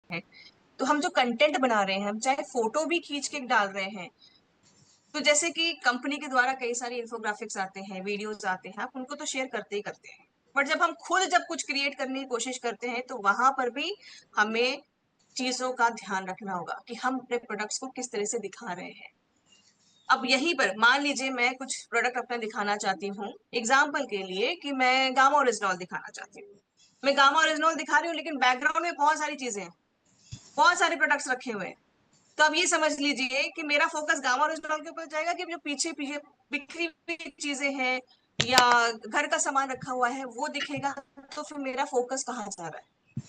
हैं, तो हम जो कंटेंट बना रहे हैं, हम चाहे फोटो भी खींच के डाल रहे हैं, तो जैसे कि कंपनी के द्वारा कई सारे इन्फोग्राफिक्स आते हैं, वीडियोस आते हैं, आप उनको तो शेयर करते ही करते हैं, बट जब हम खुद जब कुछ क्रिएट करने की कोशिश करते हैं तो वहां पर भी हमें चीजों का ध्यान रखना होगा कि हम अपने प्रोडक्ट्स को किस तरह से दिखा रहे हैं। अब यहीं पर मान लीजिए मैं कुछ प्रोडक्ट अपना दिखाना चाहती हूँ, एग्जाम्पल के लिए कि मैं गामा ओरिजिनॉल दिखाना चाहती हूँ। मैं गामा ओरिजिनॉल दिखा रही हूँ लेकिन बैकग्राउंड में बहुत सारी चीजें हैं, बहुत सारे प्रोडक्ट्स रखे हुए हैं। तो अब ये समझ लीजिए कि मेरा फोकस गामा ओरिजिनल के ऊपर जाएगा कि जो पीछे पीछे बिखरी हुई चीजें हैं या घर का सामान रखा हुआ है वो दिखेगा, तो फिर मेरा फोकस कहाँ जा रहा है?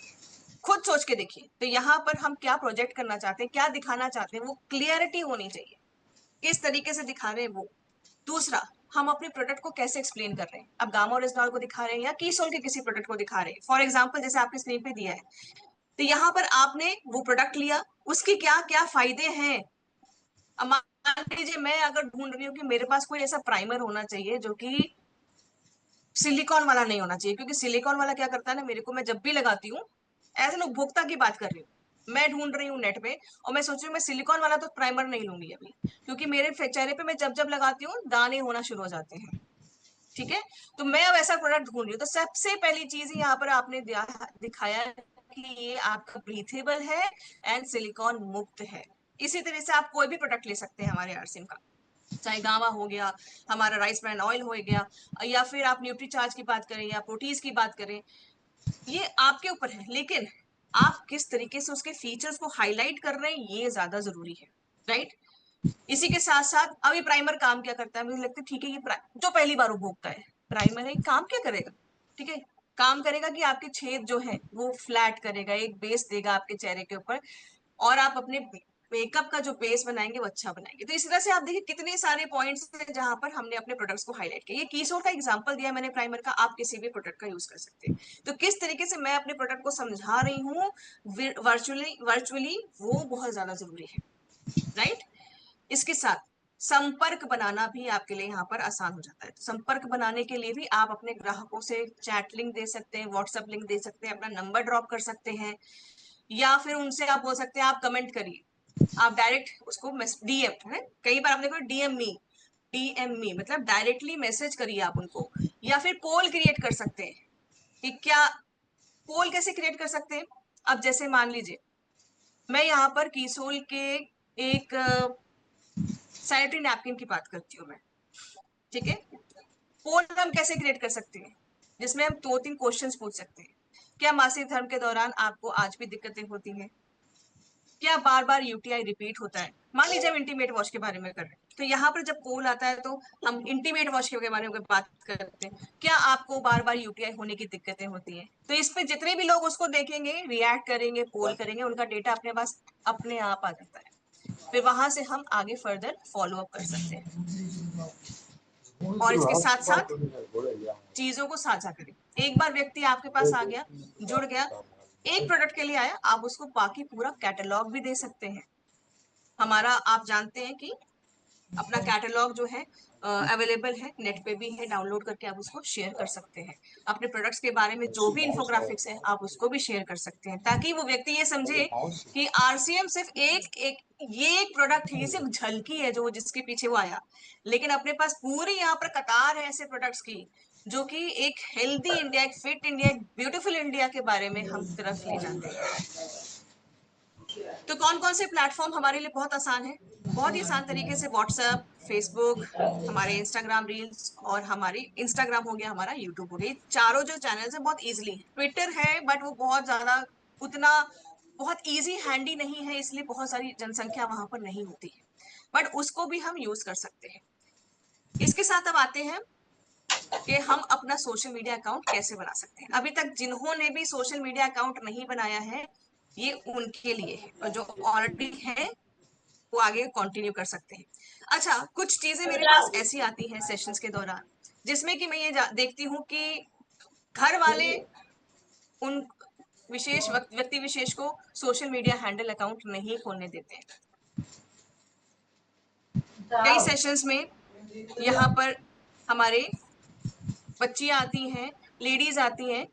खुद सोच के देखिए। तो यहाँ पर हम क्या प्रोजेक्ट करना चाहते हैं, क्या दिखाना चाहते हैं, वो क्लियरिटी होनी चाहिए, किस तरीके से दिखा रहे हैं वो। दूसरा, हम अपने प्रोडक्ट को कैसे एक्सप्लेन कर रहे हैं। अब गामा ओरिजिनल को दिखा रहे हैं या कीसोल के किसी प्रोडक्ट को दिखा रहे हैं, फॉर एग्जाम्पल जैसे आपने स्क्रीन पे दिया है, तो यहाँ पर आपने वो प्रोडक्ट लिया, उसके क्या क्या फायदे हैं। अब मान लीजिए मैं अगर ढूंढ रही हूँ कि मेरे पास कोई ऐसा प्राइमर होना चाहिए जो कि सिलिकॉन वाला नहीं होना चाहिए, क्योंकि सिलिकॉन वाला क्या करता है ना, मेरे को मैं जब भी लगाती हूँ, ऐसे ना उपभोक्ता की बात कर रही हूँ, मैं ढूंढ रही हूँ नेट पे और मैं सोच रही हूँ मैं सिलिकॉन वाला तो प्राइमर नहीं लूंगी अभी, क्योंकि मेरे चेहरे पे मैं जब जब लगाती हूँ दाने होना शुरू हो जाते हैं। ठीक है, तो मैं अब ऐसा प्रोडक्ट ढूंढ रही हूँ, तो सबसे पहली चीज यहाँ पर आपने दिखाया कि ये आपका ब्रीथेबल है एंड सिलिकॉन मुक्त है। इसी तरह से आप कोई भी प्रोडक्ट ले सकते हैं हमारे आरसिम का, चाहे गावा हो गया, हमारा राइस ब्रांड ऑयल हो गया, या फिर आप न्यूट्रीचार्ज की बात करें या प्रोटीज की बात करें, ये आपके ऊपर है, लेकिन आप किस तरीके से उसके फीचर्स को हाईलाइट कर रहे हैं ये ज्यादा जरूरी है। राइट। इसी के साथ साथ अब ये प्राइमर काम क्या करता है, मुझे लगता है ठीक है, ये जो पहली बार उपभोगता है, प्राइमर है, काम क्या करेगा? ठीक है, काम करेगा कि आपके छेद जो है वो फ्लैट करेगा, एक बेस देगा आपके चेहरे के ऊपर, और आप अपने मेकअप का जो बेस बनाएंगे वो अच्छा बनाएंगे। तो इस तरह से आप देखिए कितने सारे पॉइंट्स हैं जहां पर हमने अपने प्रोडक्ट्स को हाईलाइट किया। ये कीसोर का एग्जांपल दिया मैंने प्राइमर का, आप किसी भी प्रोडक्ट का यूज कर सकते हैं। तो किस तरीके से मैं अपने प्रोडक्ट को समझा रही हूँ वर्चुअली वर्चुअली, वो बहुत ज्यादा जरूरी है। राइट। इसके साथ संपर्क बनाना भी आपके लिए यहाँ पर आसान हो जाता है। तो संपर्क बनाने के लिए भी आप अपने ग्राहकों से चैट लिंक दे सकते हैं, व्हाट्सएप लिंक दे सकते हैं, अपना नंबर ड्रॉप कर सकते हैं, या फिर उनसे आप बोल सकते हैं आप कमेंट करिए, आप डायरेक्ट उसको डीएम है, कई बार आपने कोई डीएम मी मतलब डायरेक्टली मैसेज करिए आप उनको, या फिर पोल क्रिएट कर सकते हैं। कि क्या पोल कैसे क्रिएट कर सकते हैं? अब जैसे मान लीजिए मैं यहाँ पर कीसोल के एक सैनिटरी नैपकिन की बात करती हूँ मैं। ठीक है, पोल हम कैसे क्रिएट कर सकते हैं, जिसमें हम 2-3 क्वेश्चंस पूछ सकते हैं। क्या मासिक धर्म के दौरान आपको आज भी दिक्कतें होती हैं? क्या बार बार यूटीआई रिपीट होता है? मान लीजिए हम इंटीमेट वॉश के बारे में कर रहे हैं, तो यहाँ पर जब पोल आता है तो हम इंटीमेट वॉश के बारे में बात करते हैं, क्या आपको बार बार यूटीआई होने की दिक्कतें होती हैं? तो इस पे जितने भी लोग उसको देखेंगे, रिएक्ट करेंगे, पोल करेंगे, उनका डेटा अपने पास अपने आप आ जाता है। फिर वहां से हम आगे फर्दर फॉलो अप कर सकते हैं। और इसके साथ साथ चीजों को साझा करें। एक बार व्यक्ति आपके पास आ गया, जुड़ गया, एक प्रोडक्ट के लिए आया, आप उसको बाकी पूरा कैटलॉग भी दे सकते हैं। हमारा आप जानते हैं कि अपना कैटलॉग जो है अवेलेबल है, नेट पे भी है, डाउनलोड करके आप उसको शेयर कर सकते हैं। अपने प्रोडक्ट्स के बारे में जो भी इंफोग्राफिक्स है आप उसको भी शेयर कर सकते हैं, ताकि वो व्यक्ति ये समझे कि आरसीएम सिर्फ ये एक प्रोडक्ट है, ये सिर्फ झलकी है जो जिसके पीछे वो आया, लेकिन अपने पास पूरी यहाँ पर कतार है ऐसे प्रोडक्ट्स की जो कि एक हेल्दी इंडिया, एक फिट इंडिया, एक ब्यूटीफुल इंडिया के बारे में हम तरफ ले जाते हैं। तो कौन कौन से प्लेटफॉर्म हमारे लिए बहुत आसान है? बहुत ही आसान तरीके से व्हाट्सएप, फेसबुक, हमारे इंस्टाग्राम रील्स, और हमारी इंस्टाग्राम हो गया, हमारा यूट्यूब हो गया, चारों जो चैनल्स है बहुत इजीली। ट्विटर है बट वो बहुत ज्यादा उतना बहुत इजी हैंडी नहीं है, इसलिए बहुत सारी जनसंख्या वहां पर नहीं होती है, बट उसको भी हम यूज कर सकते हैं। इसके साथ अब आते हैं कि हम अपना सोशल मीडिया अकाउंट कैसे बना सकते हैं। अभी तक जिन्होंने भी सोशल मीडिया अकाउंट नहीं बनाया है, ये उनके लिए है, और जो ऑलरेडी है वो आगे कंटिन्यू कर सकते हैं। अच्छा, कुछ चीजें मेरे पास ऐसी आती हैं सेशंस के दौरान, जिसमें कि मैं ये देखती हूँ कि घर वाले उन विशेष व्यक्ति विशेष को सोशल मीडिया हैंडल अकाउंट नहीं खोलने देते हैं। कई सेशंस में यहाँ पर हमारे बच्चियां आती हैं, लेडीज आती हैं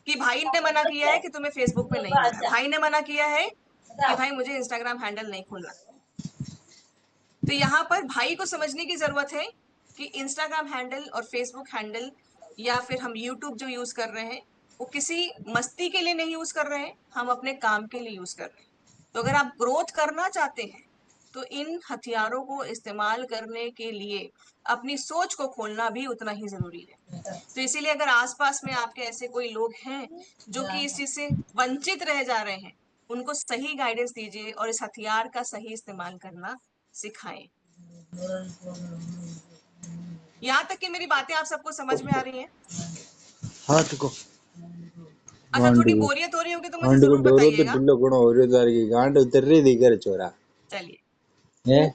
कि भाई ने मना किया है कि तुम्हें फेसबुक में नहीं होना, भाई ने मना किया है कि भाई मुझे इंस्टाग्राम हैंडल नहीं खोलना। तो यहाँ पर भाई को समझने की जरूरत है कि इंस्टाग्राम हैंडल और फेसबुक हैंडल या फिर हम यूट्यूब जो यूज कर रहे हैं वो किसी मस्ती के लिए नहीं यूज कर रहे हैं, हम अपने काम के लिए यूज कर रहे हैं। तो अगर आप ग्रोथ करना चाहते हैं तो इन हथियारों को इस्तेमाल करने के लिए अपनी सोच को खोलना भी उतना ही जरूरी है। तो इसीलिए अगर आसपास में आपके ऐसे कोई लोग हैं जो कि इस चीज से वंचित रह जा रहे हैं, उनको सही गाइडेंस दीजिए और इस हथियार का सही इस्तेमाल करना सिखाएं। यहाँ तक कि मेरी बातें आप सबको समझ में आ रही हैं? हाँ तुको अच्छा, थोड़ी बोरियत हो रही होगी तो मुझे गांड को जरूर डोरो तो बताइएगा। ढिल्लो गुण हो रही तार की गांड उतर रही दिखर छोरा चलिए, है।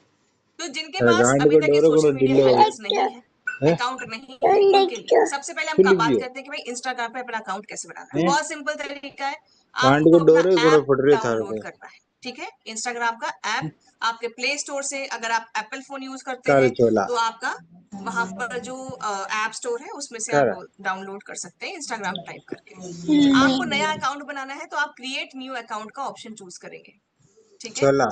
तो जिनके अरे पास गांड अभी को तक ये डोरो सोशल गुण मीडिया ढिल्लो हैंडल्स नहीं है, है अकाउंट नहीं है, उनके लिए सबसे पहले हम खुल बात गयो करते हैं कि भाई इंस्टाग्राम पे अपना अकाउंट कैसे बनाना है। है। बहुत सिंपल तरीका है, गांड आपको को अपना डोरो गुण ऐप फट रहे थार डाउनलोड को करना है। ठीक है, इंस्टाग्राम का ऐप आपके प्ले स्टोर से, अगर आप एप्पल फोन यूज करते कर हैं चोला तो आपका वहां पर जो ऐप स्टोर है उसमें से आप कर डाउनलोड कर सकते हैं इंस्टाग्राम टाइप करके। आपको नया अकाउंट बनाना है तो आप क्रिएट न्यू अकाउंट का ऑप्शन चूज करेंगे। ठीक है, चोला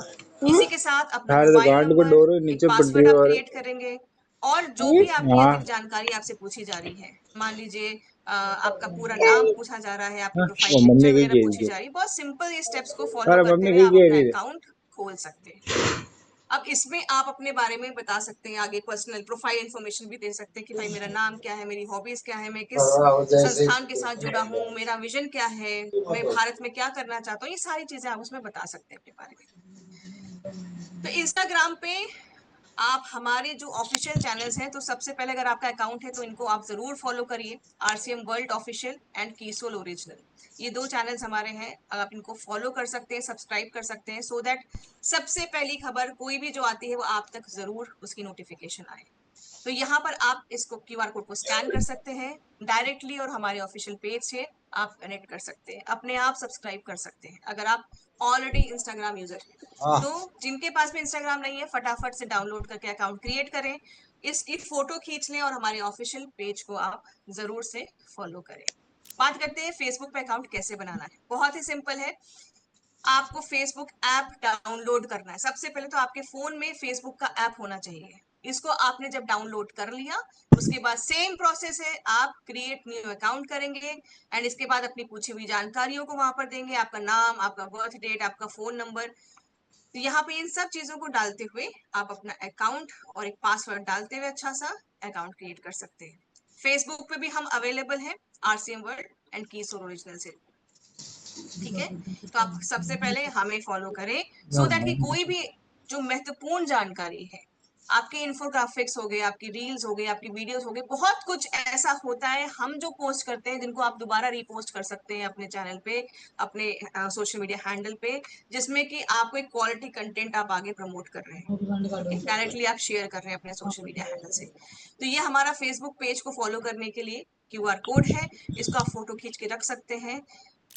इसी के साथ अपना थारे तो मोबाइल गांड को नंबर, डोरो एक नीचे पड़ पासवर्ड रही आप और क्रिएट करेंगे, और जो भी आपकी हाँ अधिक जानकारी आपसे पूछी जा रही है, मान लीजिए आपका पूरा नाम पूछा जा रहा है, आपकी हाँ, प्रोफाइल वो मम्मी पिक्चर कही वगैरह कह पूछी रही जा रही है। बहुत सिंपल ये स्टेप्स को फॉलो अरे करते मम्मी हुए कही आप कह अपना रही अकाउंट खोल सकते हैं। अब इसमें आप अपने बारे में बता सकते हैं, आगे पर्सनल प्रोफाइल इन्फॉर्मेशन भी दे सकते हैं कि भाई मेरा नाम क्या है, मेरी हॉबीज क्या है, मैं किस संस्थान के साथ जुड़ा हूँ, मेरा विजन क्या है, मैं भारत में क्या करना चाहता हूँ, ये सारी चीजें आप उसमें बता सकते हैं अपने बारे में। तो इंस्टाग्राम पे आप हमारे जो ऑफिशियल चैनल्स हैं, तो सबसे पहले अगर आपका अकाउंट है तो इनको आप जरूर फॉलो करिए, आरसीएम वर्ल्ड ऑफिशियल एंड कीसोल ओरिजिनल। ये दो चैनल्स हमारे हैं, आप इनको फॉलो कर सकते हैं, सब्सक्राइब कर सकते हैं, सो दैट सबसे पहली खबर कोई भी जो आती है वो आप तक जरूर उसकी नोटिफिकेशन आए। तो यहाँ पर आप इसको क्यूआर कोड को स्कैन कर सकते हैं डायरेक्टली और हमारे ऑफिशियल पेज से आप कनेक्ट कर सकते हैं, अपने आप सब्सक्राइब कर सकते हैं अगर आप ऑलरेडी इंस्टाग्राम यूजर हैं। हाँ तो जिनके पास में इंस्टाग्राम नहीं है, फटाफट से डाउनलोड करके अकाउंट क्रिएट करें, इसकी फोटो खींच लें और हमारे ऑफिशियल पेज को आप जरूर से फॉलो करें। बात करते हैं फेसबुक पे अकाउंट कैसे बनाना है। बहुत ही सिंपल है, आपको फेसबुक ऐप डाउनलोड करना है। सबसे पहले तो आपके फोन में फेसबुक का ऐप होना चाहिए। इसको आपने जब डाउनलोड कर लिया, उसके बाद सेम प्रोसेस है, आप क्रिएट न्यू अकाउंट करेंगे एंड इसके बाद अपनी पूछी हुई जानकारियों को वहां पर देंगे, आपका नाम, आपका बर्थ डेट, आपका फोन नंबर। तो यहाँ पे इन सब चीजों को डालते हुए आप अपना अकाउंट और एक पासवर्ड डालते हुए अच्छा सा अकाउंट क्रिएट कर सकते हैं। फेसबुक पे भी हम अवेलेबल हैं, आरसीएम वर्ल्ड एंड कीसोल ओरिजिनल से। ठीक है, तो आप सबसे पहले हमें फॉलो करें सो दैट कि कोई भी जो महत्वपूर्ण जानकारी है, आपके इन्फोग्राफिक्स हो गए, आपकी रील्स हो गए, आपकी वीडियोस हो गए, बहुत कुछ ऐसा होता है हम जो पोस्ट करते हैं जिनको आप दोबारा रीपोस्ट कर सकते हैं अपने चैनल पे, अपने सोशल मीडिया हैंडल पे, जिसमें कि आपको एक क्वालिटी कंटेंट आप आगे प्रमोट कर रहे हैं। ठीक है, डायरेक्टली आप शेयर कर रहे हैं अपने सोशल मीडिया हैंडल से। तो ये हमारा फेसबुक पेज को फॉलो करने के लिए क्यूआर कोड है, इसको आप फोटो खींच के रख सकते हैं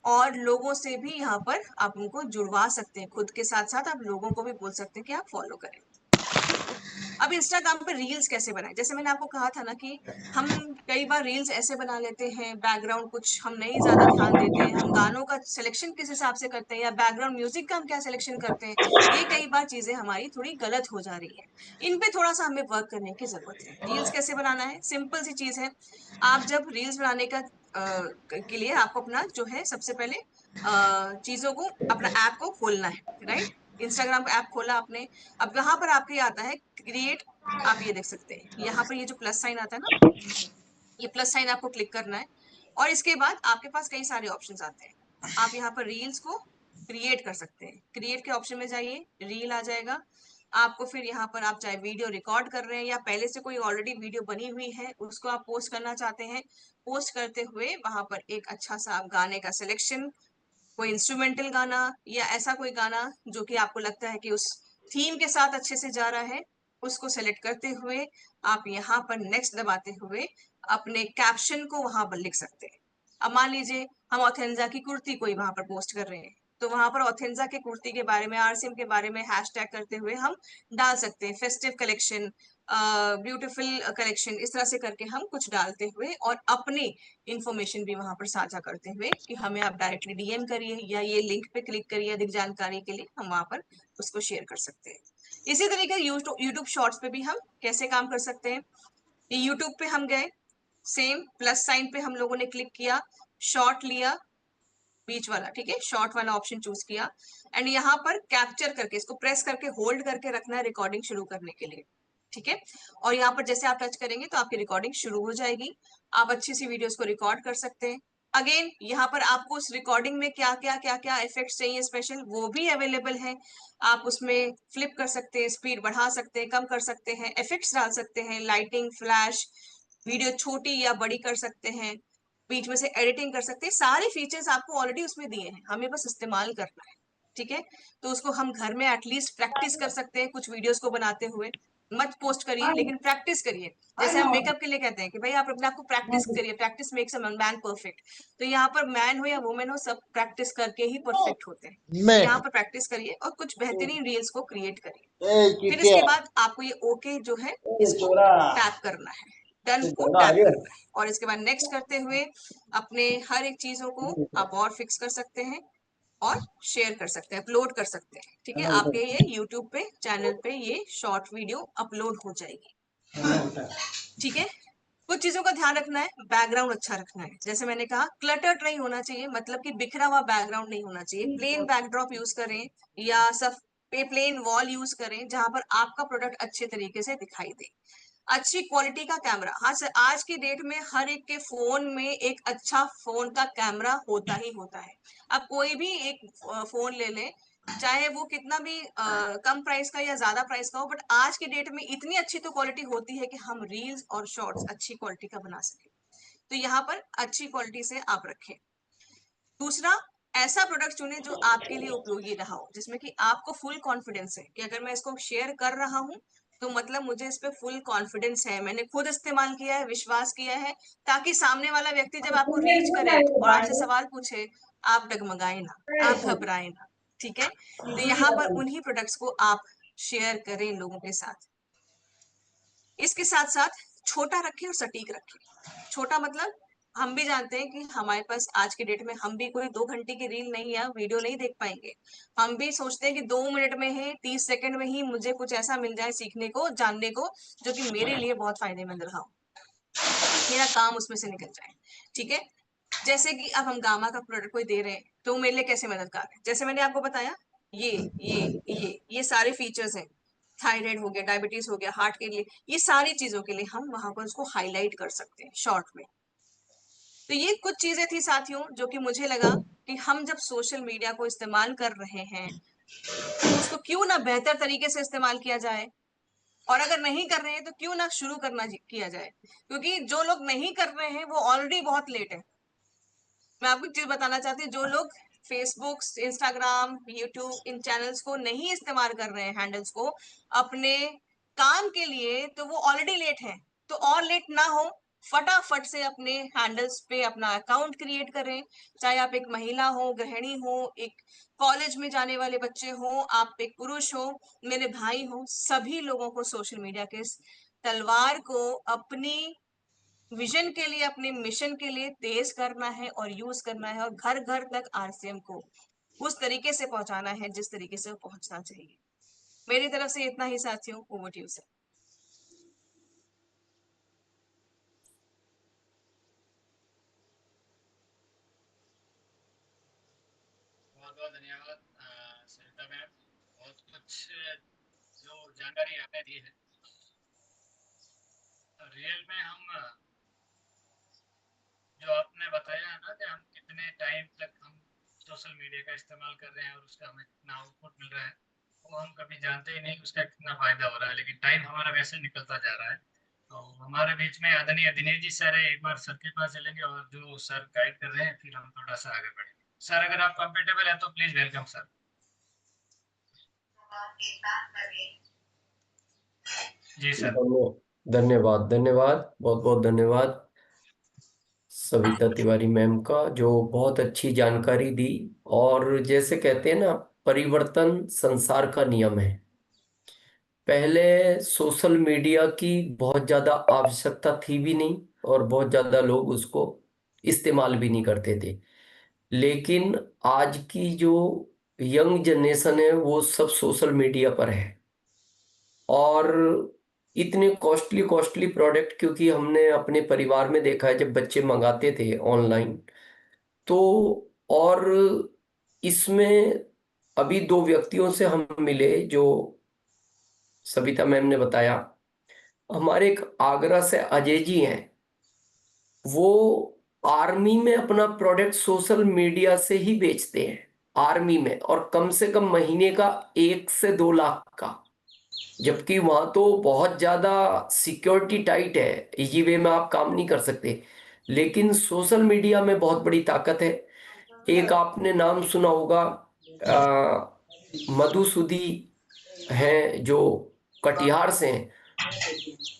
और लोगों से भी यहाँ पर आप उनको जुड़वा सकते हैं, खुद के साथ साथ आप लोगों को भी बोल सकते हैं कि आप फॉलो करें। अब इंस्टाग्राम पर रील्स कैसे बनाएं, जैसे मैंने आपको कहा था ना कि हम कई बार रील्स ऐसे बना लेते हैं, बैकग्राउंड कुछ हम नहीं ज्यादा ध्यान देते हैं, हम गानों का सिलेक्शन किस हिसाब से करते हैं या बैकग्राउंड म्यूजिक का हम क्या सिलेक्शन करते हैं, ये कई बार चीजें हमारी थोड़ी गलत हो जा रही है। इन पे थोड़ा सा हमें वर्क करने की जरूरत है। रील्स कैसे बनाना है, सिंपल सी चीज है। आप जब रील्स बनाने का के लिए आपको अपना जो है सबसे पहले चीजों को, अपना ऐप को खोलना है, राइट। इंस्टाग्राम का ऐप खोला आपने, अब यहाँ पर आपके आता है क्रिएट, आप ये देख सकते हैं यहाँ पर ये जो प्लस साइन आता है ना, ये प्लस साइन आपको क्लिक करना है और इसके बाद आपके पास कई सारे ऑप्शंस आते हैं। आप यहाँ पर रील्स को क्रिएट कर सकते हैं, क्रिएट के ऑप्शन में जाइए, रील आ जाएगा आपको। फिर यहाँ पर आप चाहे वीडियो रिकॉर्ड कर रहे हैं या पहले से कोई ऑलरेडी वीडियो बनी हुई है उसको आप पोस्ट करना चाहते हैं, पोस्ट करते हुए वहां पर एक अच्छा सा आप गाने का सिलेक्शन, कोई इंस्ट्रूमेंटल गाना या ऐसा कोई गाना जो कि आपको लगता है कि उस थीम के साथ अच्छे से जा रहा है, उसको सेलेक्ट करते हुए आप यहाँ पर नेक्स्ट दबाते हुए अपने कैप्शन को वहां पर लिख सकते हैं। अब मान लीजिए हम ऑथेंजा की कुर्ती कोई वहां पर पोस्ट कर रहे हैं, तो वहां पर ऑथेंजा के कुर्ती के बारे में, आरसीएम के बारे में हैशटैग करते हुए हम डाल सकते हैं फेस्टिव कलेक्शन, ब्यूटीफुल कलेक्शन, इस तरह से करके हम कुछ डालते हुए और अपने इंफॉर्मेशन भी वहां पर साझा करते हुए कि हमें आप डायरेक्टली डीएम करिए या ये लिंक पे क्लिक करिए अधिक जानकारी के लिए, हम वहां पर उसको शेयर कर सकते हैं। इसी तरीके यूट्यूब शॉर्ट्स पे भी हम कैसे काम कर सकते हैं। यूट्यूब पे हम गए, सेम प्लस साइन पे हम लोगों ने क्लिक किया, शॉर्ट लिया बीच वाला, ठीक है, शॉर्ट वाला ऑप्शन चूज किया एंड यहाँ पर कैप्चर करके इसको प्रेस करके होल्ड करके रखना है रिकॉर्डिंग शुरू करने के लिए, ठीक है। और यहाँ पर जैसे आप टच करेंगे तो आपकी रिकॉर्डिंग शुरू हो जाएगी, आप अच्छी सी वीडियोस को रिकॉर्ड कर सकते हैं। अगेन यहाँ पर आपको उस रिकॉर्डिंग में क्या क्या क्या क्या इफेक्ट्स चाहिए स्पेशल, वो भी अवेलेबल है। आप उसमें फ्लिप कर सकते हैं, स्पीड बढ़ा सकते हैं, कम कर सकते हैं, इफेक्ट्स डाल सकते हैं, लाइटिंग, फ्लैश, वीडियो छोटी या बड़ी कर सकते हैं, बीच में से एडिटिंग कर सकते हैं। सारे फीचर्स आपको ऑलरेडी उसमें दिए हैं, हमें बस इस्तेमाल करना है, ठीक है। तो उसको हम घर में एटलीस्ट प्रैक्टिस कर सकते हैं कुछ वीडियोस को बनाते हुए। मत पोस्ट करिए लेकिन प्रैक्टिस करिए। जैसे हम मेकअप के लिए कहते हैं कि भाई आप अपने आप को प्रैक्टिस करिए, practice makes a man perfect. तो यहाँ पर मैन हो या वुमेन हो, सब प्रैक्टिस करके ही परफेक्ट होते हैं। तो यहाँ पर प्रैक्टिस करिए और कुछ बेहतरीन रील्स को क्रिएट करिए। फिर इसके बाद आपको ये ओके जो है इसको टैप करना है, डन को टैप करना है और इसके बाद नेक्स्ट करते हुए अपने हर एक चीजों को आप और फिक्स कर सकते हैं और शेयर कर सकते हैं, अपलोड कर सकते हैं, ठीक है। आपके ये यूट्यूब पे चैनल पे ये शॉर्ट वीडियो अपलोड हो जाएगी, ठीक है। कुछ चीजों का ध्यान रखना है, बैकग्राउंड अच्छा रखना है। जैसे मैंने कहा क्लटर्ड नहीं होना चाहिए, मतलब कि बिखरा हुआ बैकग्राउंड नहीं होना चाहिए। प्लेन बैकड्रॉप यूज करें या सब पे प्लेन वॉल यूज करें जहां पर आपका प्रोडक्ट अच्छे तरीके से दिखाई दे। अच्छी क्वालिटी का कैमरा, हाँ सर, आज की डेट में हर एक के फोन में एक अच्छा फोन का कैमरा होता ही होता है। अब कोई भी एक फोन ले लें, चाहे वो कितना भी कम प्राइस का या ज्यादा प्राइस का हो, बट आज की डेट में इतनी अच्छी तो क्वालिटी होती है कि हम रील्स और शॉर्ट्स अच्छी क्वालिटी का बना सके। तो यहाँ पर अच्छी क्वालिटी से आप रखें। दूसरा, ऐसा प्रोडक्ट चुने जो आपके लिए उपयोगी रहा हो, जिसमें कि आपको फुल कॉन्फिडेंस है कि अगर मैं इसको शेयर कर रहा हूँ तो मतलब मुझे इस पे फुल कॉन्फिडेंस है, मैंने खुद इस्तेमाल किया है, विश्वास किया है, ताकि सामने वाला व्यक्ति जब आपको रीच करे और आपसे सवाल पूछे, आप डगमगाए ना, आप घबराए ना, ठीक है। तो यहाँ पर उन्हीं प्रोडक्ट्स को आप शेयर करें लोगों के साथ। इसके साथ साथ छोटा रखें और सटीक रखें। छोटा मतलब हम भी जानते हैं कि हमारे पास आज के डेट में हम भी कोई 2 घंटे की रील नहीं या वीडियो नहीं देख पाएंगे। हम भी सोचते हैं कि 2 मिनट में ही, 30 सेकंड में ही मुझे कुछ ऐसा मिल जाए सीखने को, जानने को, जो कि मेरे लिए बहुत फायदेमंद रहा हो, मेरा काम उसमें से निकल जाए, ठीक है। जैसे कि अब हम गामा का प्रोडक्ट कोई दे रहे हैं तो मेरे लिए कैसे मददगार है, जैसे मैंने आपको बताया, ये ये सारे फीचर्स हैं। थायराइड हो गया, डायबिटीज हो गया, हार्ट के लिए, ये सारी चीजों के लिए हम वहां पर उसको हाईलाइट कर सकते हैं शॉर्ट में। तो ये कुछ चीजें थी साथियों जो कि मुझे लगा कि हम जब सोशल मीडिया को इस्तेमाल कर रहे हैं तो उसको क्यों ना बेहतर तरीके से इस्तेमाल किया जाए, और अगर नहीं कर रहे हैं तो क्यों ना शुरू करना किया जाए, क्योंकि जो लोग नहीं कर रहे हैं वो ऑलरेडी बहुत लेट है। मैं आपको एक चीज बताना चाहती हूँ, जो लोग फेसबुक, इंस्टाग्राम, यूट्यूब, इन चैनल्स को नहीं इस्तेमाल कर रहे हैं, हैंडल्स को अपने काम के लिए, तो वो ऑलरेडी लेट है। तो और लेट ना हो, फटाफट से अपने हैंडल्स पे अपना अकाउंट क्रिएट करें। चाहे आप एक महिला हो, गृहिणी हो, एक कॉलेज में जाने वाले बच्चे हो, आप एक पुरुष हो, मेरे भाई हो, सभी लोगों को सोशल मीडिया के इस तलवार को अपनी विजन के लिए, अपने मिशन के लिए तेज करना है और यूज करना है, और घर घर तक आरसीएम को उस तरीके से पहुंचाना है जिस तरीके से वो पहुंचना चाहिए। मेरी तरफ से इतना ही साथियों, ओवर टू यू सर। बहुत बहुत धन्यवाद सरिता मैम, बहुत कुछ जो जानकारी आपने दी है। रियल में हम जो आपने बताया है ना कि हम कितने टाइम तक हम सोशल मीडिया का इस्तेमाल कर रहे हैं और उसका हमें कितना आउटपुट मिल रहा है, वो हम कभी जानते ही नहीं कि उसका कितना फायदा हो रहा है, लेकिन टाइम हमारा वैसे निकलता जा रहा है। तो हमारे बीच में आदरणीय दिनेश जी सर है, एक बार सर के पास चलेंगे और जो सर गाइड कर रहे हैं फिर हम थोड़ा सा आगे बढ़ेंगे। सर अगर आप कंफर्टेबल है तो प्लीज वेलकम सर। जी सर। धन्यवाद धन्यवाद, बहुत बहुत धन्यवाद सविता तिवारी मैम का, जो बहुत अच्छी जानकारी दी। और जैसे कहते हैं ना, परिवर्तन संसार का नियम है। पहले सोशल मीडिया की बहुत ज़्यादा आवश्यकता थी भी नहीं, और बहुत ज़्यादा लोग उसको इस्तेमाल भी नहीं करते थे। लेकिन आज की जो यंग जनरेशन है वो सब सोशल मीडिया पर है, और इतने कॉस्टली कॉस्टली प्रोडक्ट, क्योंकि हमने अपने परिवार में देखा है जब बच्चे मंगाते थे ऑनलाइन तो। और इसमें अभी दो व्यक्तियों से हम मिले, जो सविता मैम ने बताया, हमारे एक आगरा से अजय जी हैं, वो आर्मी में अपना प्रोडक्ट सोशल मीडिया से ही बेचते हैं, आर्मी में, और कम से कम महीने का 1 से 2 लाख का। जबकि वहां तो बहुत ज्यादा सिक्योरिटी टाइट है, इजी वे में आप काम नहीं कर सकते, लेकिन सोशल मीडिया में बहुत बड़ी ताकत है। एक आपने नाम सुना होगा, मधुसूदी हैं, जो कटिहार से हैं,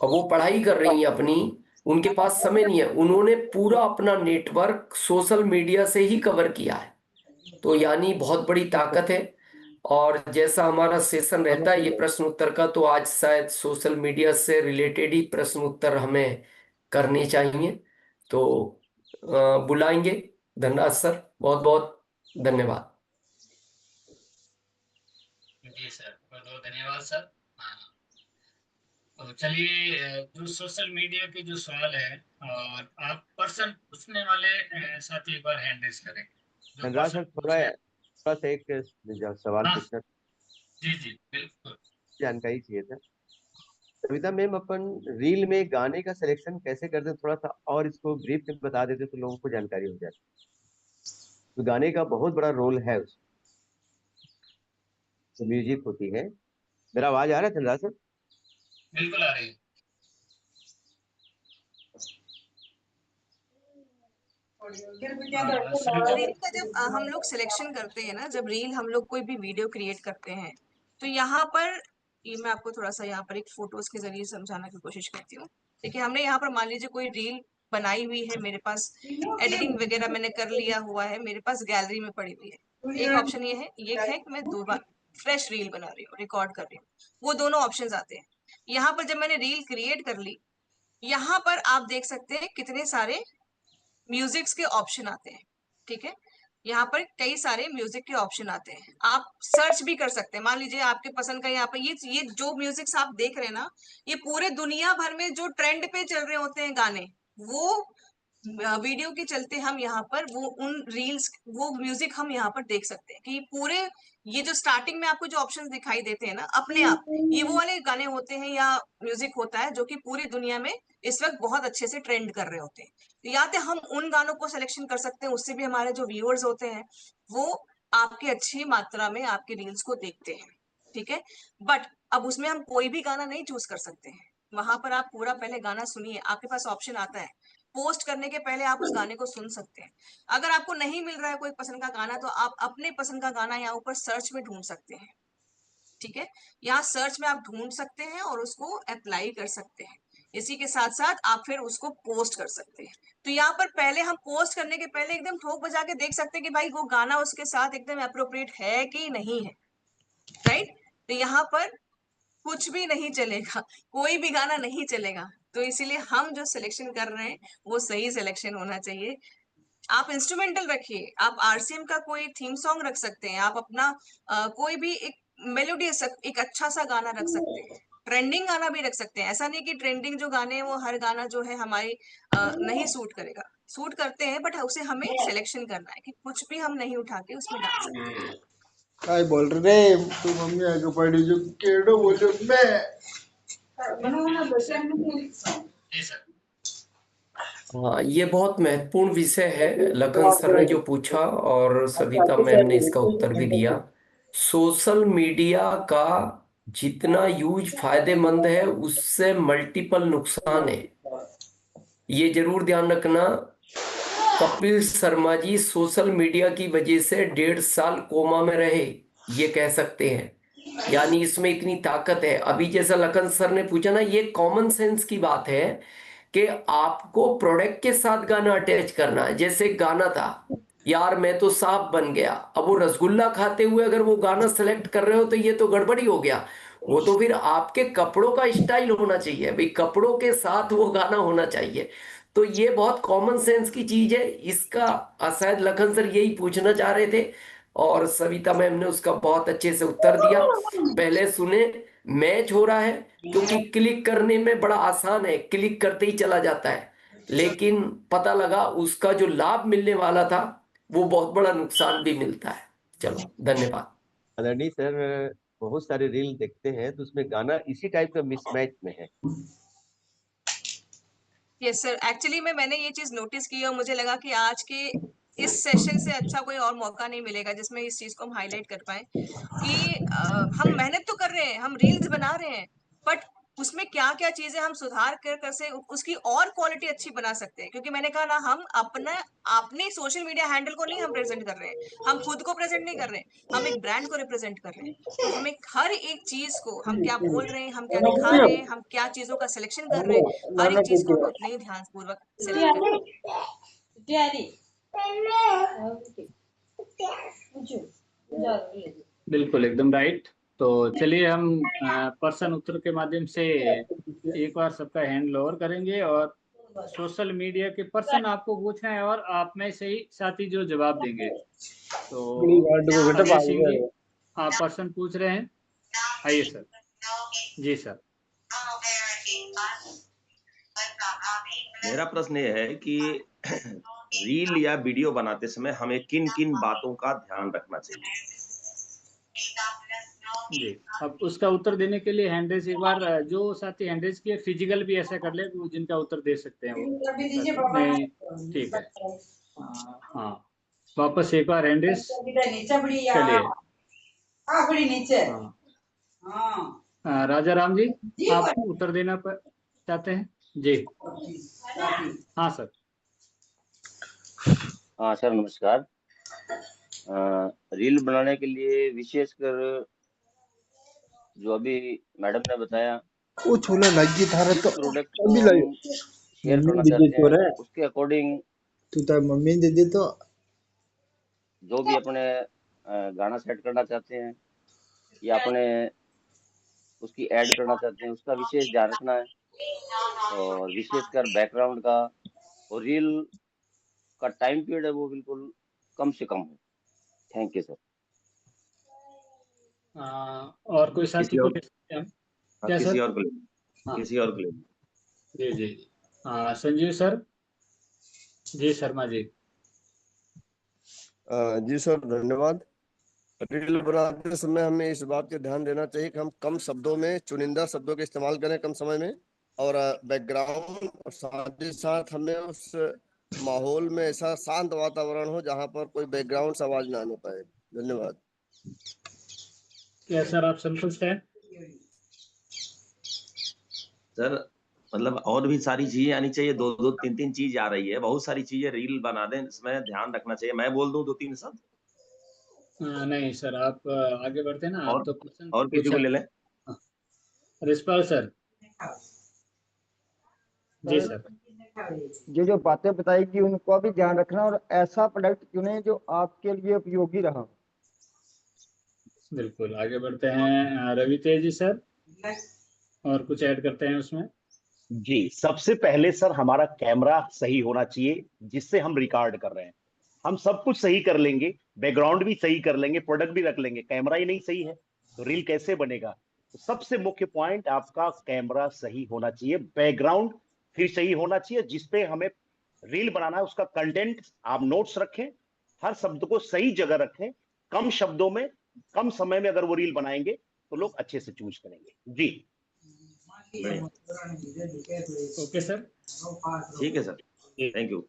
और वो पढ़ाई कर रही हैं अपनी, उनके पास समय नहीं है, उन्होंने पूरा अपना नेटवर्क सोशल मीडिया से ही कवर किया है। तो यानी बहुत बड़ी ताकत है। और जैसा हमारा सेशन रहता है ये प्रश्न उत्तर का, तो आज शायद सोशल मीडिया से रिलेटेड ही प्रश्न उत्तर हमें करने चाहिए। तो बुलाएंगे। धन्यवाद सर, बहुत बहुत धन्यवाद। जी सर, बहुत बहुत धन्यवाद सर। हाँ, तो चलिए, जो सोशल मीडिया के जो सवाल है, और आप पर्सन पूछने वाले साथी एक बार हैंड रेज करें, जो धनराज पर्सन सर, पूछ रहे हैं। थोड़ा सा एक सवाल हाँ, पूछना, जी जी बिल्कुल। जानकारी चाहिए था। कविता मैम, अपन रील में गाने का सिलेक्शन कैसे करते हैं, थोड़ा सा और इसको ब्रीफ में बता देते तो लोगों को जानकारी हो जाए। तो गाने का बहुत बड़ा रोल है उसमें, जो म्यूजिक होती है। मेरा आवाज आ रहा है धनराज सर? बिल्कुल आ रही है। रील का जब हम लोग सिलेक्शन करते हैं ना, जब रील हम लोग कोई भी वीडियो क्रिएट करते हैं, तो यहाँ पर ये मैं आपको थोड़ा सा यहाँ पर एक फोटोज के जरिए समझाने की कोशिश करती हूँ। देखिए, हमने यहाँ पर मान लीजिए कोई रील बनाई हुई है, मेरे पास एडिटिंग वगैरह मैंने कर लिया हुआ है, मेरे पास गैलरी में पड़ी हुई है। एक ऑप्शन ये है कि मैं 2 बार फ्रेश रील बना रही हूँ, रिकॉर्ड कर रही हूँ, वो दोनों ऑप्शन आते हैं। यहाँ पर जब मैंने रील क्रिएट कर ली, यहाँ पर आप देख सकते हैं कितने सारे म्यूजिक्स के ऑप्शन आते हैं। ठीक है, यहाँ पर कई सारे म्यूजिक के ऑप्शन आते हैं, आप सर्च भी कर सकते हैं। मान लीजिए आपके पसंद का यहाँ पर ये जो म्यूजिक्स आप देख रहे हैं ना, ये पूरे दुनिया भर में जो ट्रेंड पे चल रहे होते हैं गाने, वो वीडियो के चलते हम यहाँ पर वो उन रील्स, वो म्यूजिक हम यहाँ पर देख सकते हैं कि पूरे ये जो स्टार्टिंग में आपको जो ऑप्शंस दिखाई देते हैं ना, अपने आप ये वो वाले गाने होते हैं या म्यूजिक होता है जो कि पूरी दुनिया में इस वक्त बहुत अच्छे से ट्रेंड कर रहे होते हैं। तो या तो हम उन गानों को सिलेक्शन कर सकते हैं, उससे भी हमारे जो व्यूअर्स होते हैं वो आपकी अच्छी मात्रा में आपके रील्स को देखते हैं। ठीक है, बट अब उसमें हम कोई भी गाना नहीं चूज कर सकते हैं। वहां पर आप पूरा पहले गाना सुनिए, आपके पास ऑप्शन आता है, पोस्ट करने के पहले आप उस गाने को सुन सकते हैं। अगर आपको नहीं मिल रहा है कोई पसंद का गाना, तो आप अपने पसंद का गाना यहाँ ऊपर सर्च में ढूंढ सकते हैं। ठीक है, यहाँ सर्च में आप ढूंढ सकते हैं और उसको अप्लाई कर सकते हैं। इसी के साथ साथ आप फिर उसको पोस्ट कर सकते हैं। तो यहाँ पर पहले हम पोस्ट करने के पहले एकदम ठोक बजा के देख सकते हैं कि भाई वो गाना उसके साथ एकदम अप्रोप्रिएट है कि नहीं है। राइट, तो यहाँ पर कुछ भी नहीं चलेगा, कोई भी गाना नहीं चलेगा। तो इसीलिए हम जो सिलेक्शन कर रहे हैं वो सही सिलेक्शन होना चाहिए। आप इंस्ट्रूमेंटल रखिए, आप आरसीएम का कोई थीम सॉन्ग रख सकते हैं, आप अपना कोई भी एक मेलोडियस एक अच्छा सा गाना रख सकते हैं, ट्रेंडिंग गाना भी रख सकते हैं। ऐसा नहीं कि ट्रेंडिंग जो गाने हैं वो हर गाना जो है हमारी नहीं सूट करेगा, सूट करते हैं, बट उसे हमें सिलेक्शन करना है कि कुछ भी हम नहीं उठा के उसमें डाल सकते हैं। काय बोल रे तू? मम्मी आगे पड़ी जो केड़ो बोलो मैं। जी सर। हाँ, ये बहुत महत्वपूर्ण विषय है, लखन सर ने जो पूछा और सविता मैम ने इसका उत्तर भी दिया। सोशल मीडिया का जितना यूज फायदेमंद है, उससे मल्टीपल नुकसान है, ये जरूर ध्यान रखना। कपिल शर्मा जी सोशल मीडिया की वजह से 1.5 साल कोमा में रहे, ये कह सकते हैं। यानी इसमें इतनी ताकत है। अभी जैसा लखन सर ने पूछा ना, ये कॉमन सेंस की बात है कि आपको प्रोडक्ट के साथ गाना अटैच करना है। जैसे गाना था, यार मैं तो सांप बन गया, अब वो रसगुल्ला खाते हुए अगर वो गाना सेलेक्ट कर रहे हो तो ये तो गड़बड़ी हो गया। वो तो फिर आपके कपड़ों का स्टाइल होना चाहिए भाई, कपड़ों के साथ वो गाना होना चाहिए। तो ये बहुत कॉमन सेंस की चीज है इसका। शायद लखन सर यही पूछना चाह रहे थे और सविता मैम ने उसका बहुत अच्छे से उत्तर दिया। पहले सुने, मैच हो रहा है क्योंकि क्लिक करने में बड़ा आसान है, क्लिक करते ही चला जाता है, लेकिन पता लगा उसका जो लाभ मिलने वाला था वो बहुत बड़ा नुकसान भी मिलता है। चलो धन्यवाद। आदरणीय सर, बहुत सारे रील देखते हैं तो उसमें गाना इसी टाइप का मिसमैच में है। यस सर, एक्चुअली में मैंने ये चीज नोटिस की और मुझे लगा कि आज के इस सेशन से अच्छा कोई और मौका नहीं मिलेगा जिसमें इस चीज को हम हाईलाइट कर पाए कि हम मेहनत तो कर रहे हैं, हम रील्स बना रहे हैं, बट उसमें क्या क्या चीजें हम सुधार कर से उसकी और क्वालिटी अच्छी बना सकते हैं। क्योंकि मैंने कहा ना, हम अपना अपने सोशल मीडिया हैंडल को नहीं हम प्रेजेंट कर रहे हैं, हम खुद को प्रेजेंट नहीं कर रहे हैं, हम एक ब्रांड को रिप्रेजेंट कर रहे हैं। तो हमें हर एक चीज को, हम क्या बोल रहे हैं, हम क्या दिखा रहे हैं, हम क्या चीजों का सिलेक्शन कर रहे हैं, हर एक चीज को हमें उतने ही ध्यानपूर्वक सेलेक्ट करना है। बिल्कुल एकदम राइट। तो चलिए हम पर्सन उत्तर के माध्यम से एक बार सबका हैंड लोअर करेंगे और सोशल मीडिया के पर्सन आपको पूछना है और आप में से ही साथी जो जवाब देंगे। तो अजय सिंह जी, आप पर्सन पूछ रहे हैं, आइए सर। जी सर। मेरा प्रश्न ये है कि रील या वीडियो बनाते समय हमें किन किन बातों का ध्यान रखना चाहिए? जी, अब उसका उत्तर देने के लिए हैंड रेज एक बार जो साथी हैंड रेज किए फिजिकल भी ऐसा कर ले वो जिनका उत्तर दे सकते हैं वो नहीं, ठीक है। हाँ, वापस एक बार हैंड रेज चलिए। राजा राम जी, आप उत्तर देना चाहते हैं? जी हाँ सर। हाँ सर, नमस्कार। रील बनाने के लिए विशेषकर जो अभी मैडम ने बताया, वो छोला लगी था जिस तो प्रोडक्ट अभी को लायो हम शेयर मम्मी करना दे दे चाहते तो हैं रे उसके अकॉर्डिंग तू तो मम्मी दे दे तो जो भी अपने गाना सेट करना चाहते हैं या अपने उसकी ऐड करना चाहते हैं उसका विशेष ध्यान रखना है, और विशेषकर बैकग्राउंड का, और रील का टाइम पीरियड है वो बिल्कुल कम से कम हो। Thank you sir. और कोई साथी किसी को और ले सकते हैं हम? हाँ, क्या किसी सर? और को ले हाँ किसी और को ले जी जी। संजीव सर। जी शर्मा जी। जी सर, धन्यवाद। रील बनाते समय हमें इस बात का ध्यान देना चाहिए कि हम कम शब्दों में चुनिंदा शब्दों का इस्तेमाल करें कम समय में, और बैकग्राउंड और साथ ही साथ हमें उस माहौल में ऐसा शांत वातावरण हो जहां पर कोई बैकग्राउंड से आवाज ना आने पाए। धन्यवाद। क्या सर आप संतुष्ट हैं? सर, मतलब और भी सारी चीजें आनी चाहिए, दो दो तीन तीन चीज आ रही है, बहुत सारी चीजें रील बना दें, इसमें ध्यान रखना चाहिए। मैं बोल दूं दो तीन शब्द नहीं सर, आप आगे बढ़ते ना, आप और तो क्वेश्चन और किसी को पूछा। ले लें? हाँ, रिस्पाल सर। जी सर। जो बातें बताई कि उनको भी ध्यान रखना और ऐसा प्रोडक्ट चुने जो आपके लिए उपयोगी रहा। बिल्कुल आगे बढ़ते हैं, रवि तेज जी सर, और कुछ ऐड करते हैं उसमें। जी, सबसे पहले सर हमारा कैमरा सही होना चाहिए जिससे हम रिकॉर्ड कर रहे हैं। हम सब कुछ सही कर लेंगे, बैकग्राउंड भी सही कर लेंगे, प्रोडक्ट भी रख लेंगे, कैमरा ही नहीं सही है तो रील कैसे बनेगा? तो सबसे मुख्य पॉइंट आपका कैमरा सही होना चाहिए, बैकग्राउंड फिर सही होना चाहिए, जिसपे हमें रील बनाना है उसका कंटेंट आप नोट्स रखें, हर शब्द को सही जगह रखें, कम शब्दों में कम समय में अगर वो रील बनाएंगे तो लोग अच्छे से चूज करेंगे। जी ओके सर, ठीक है सर, थैंक यू।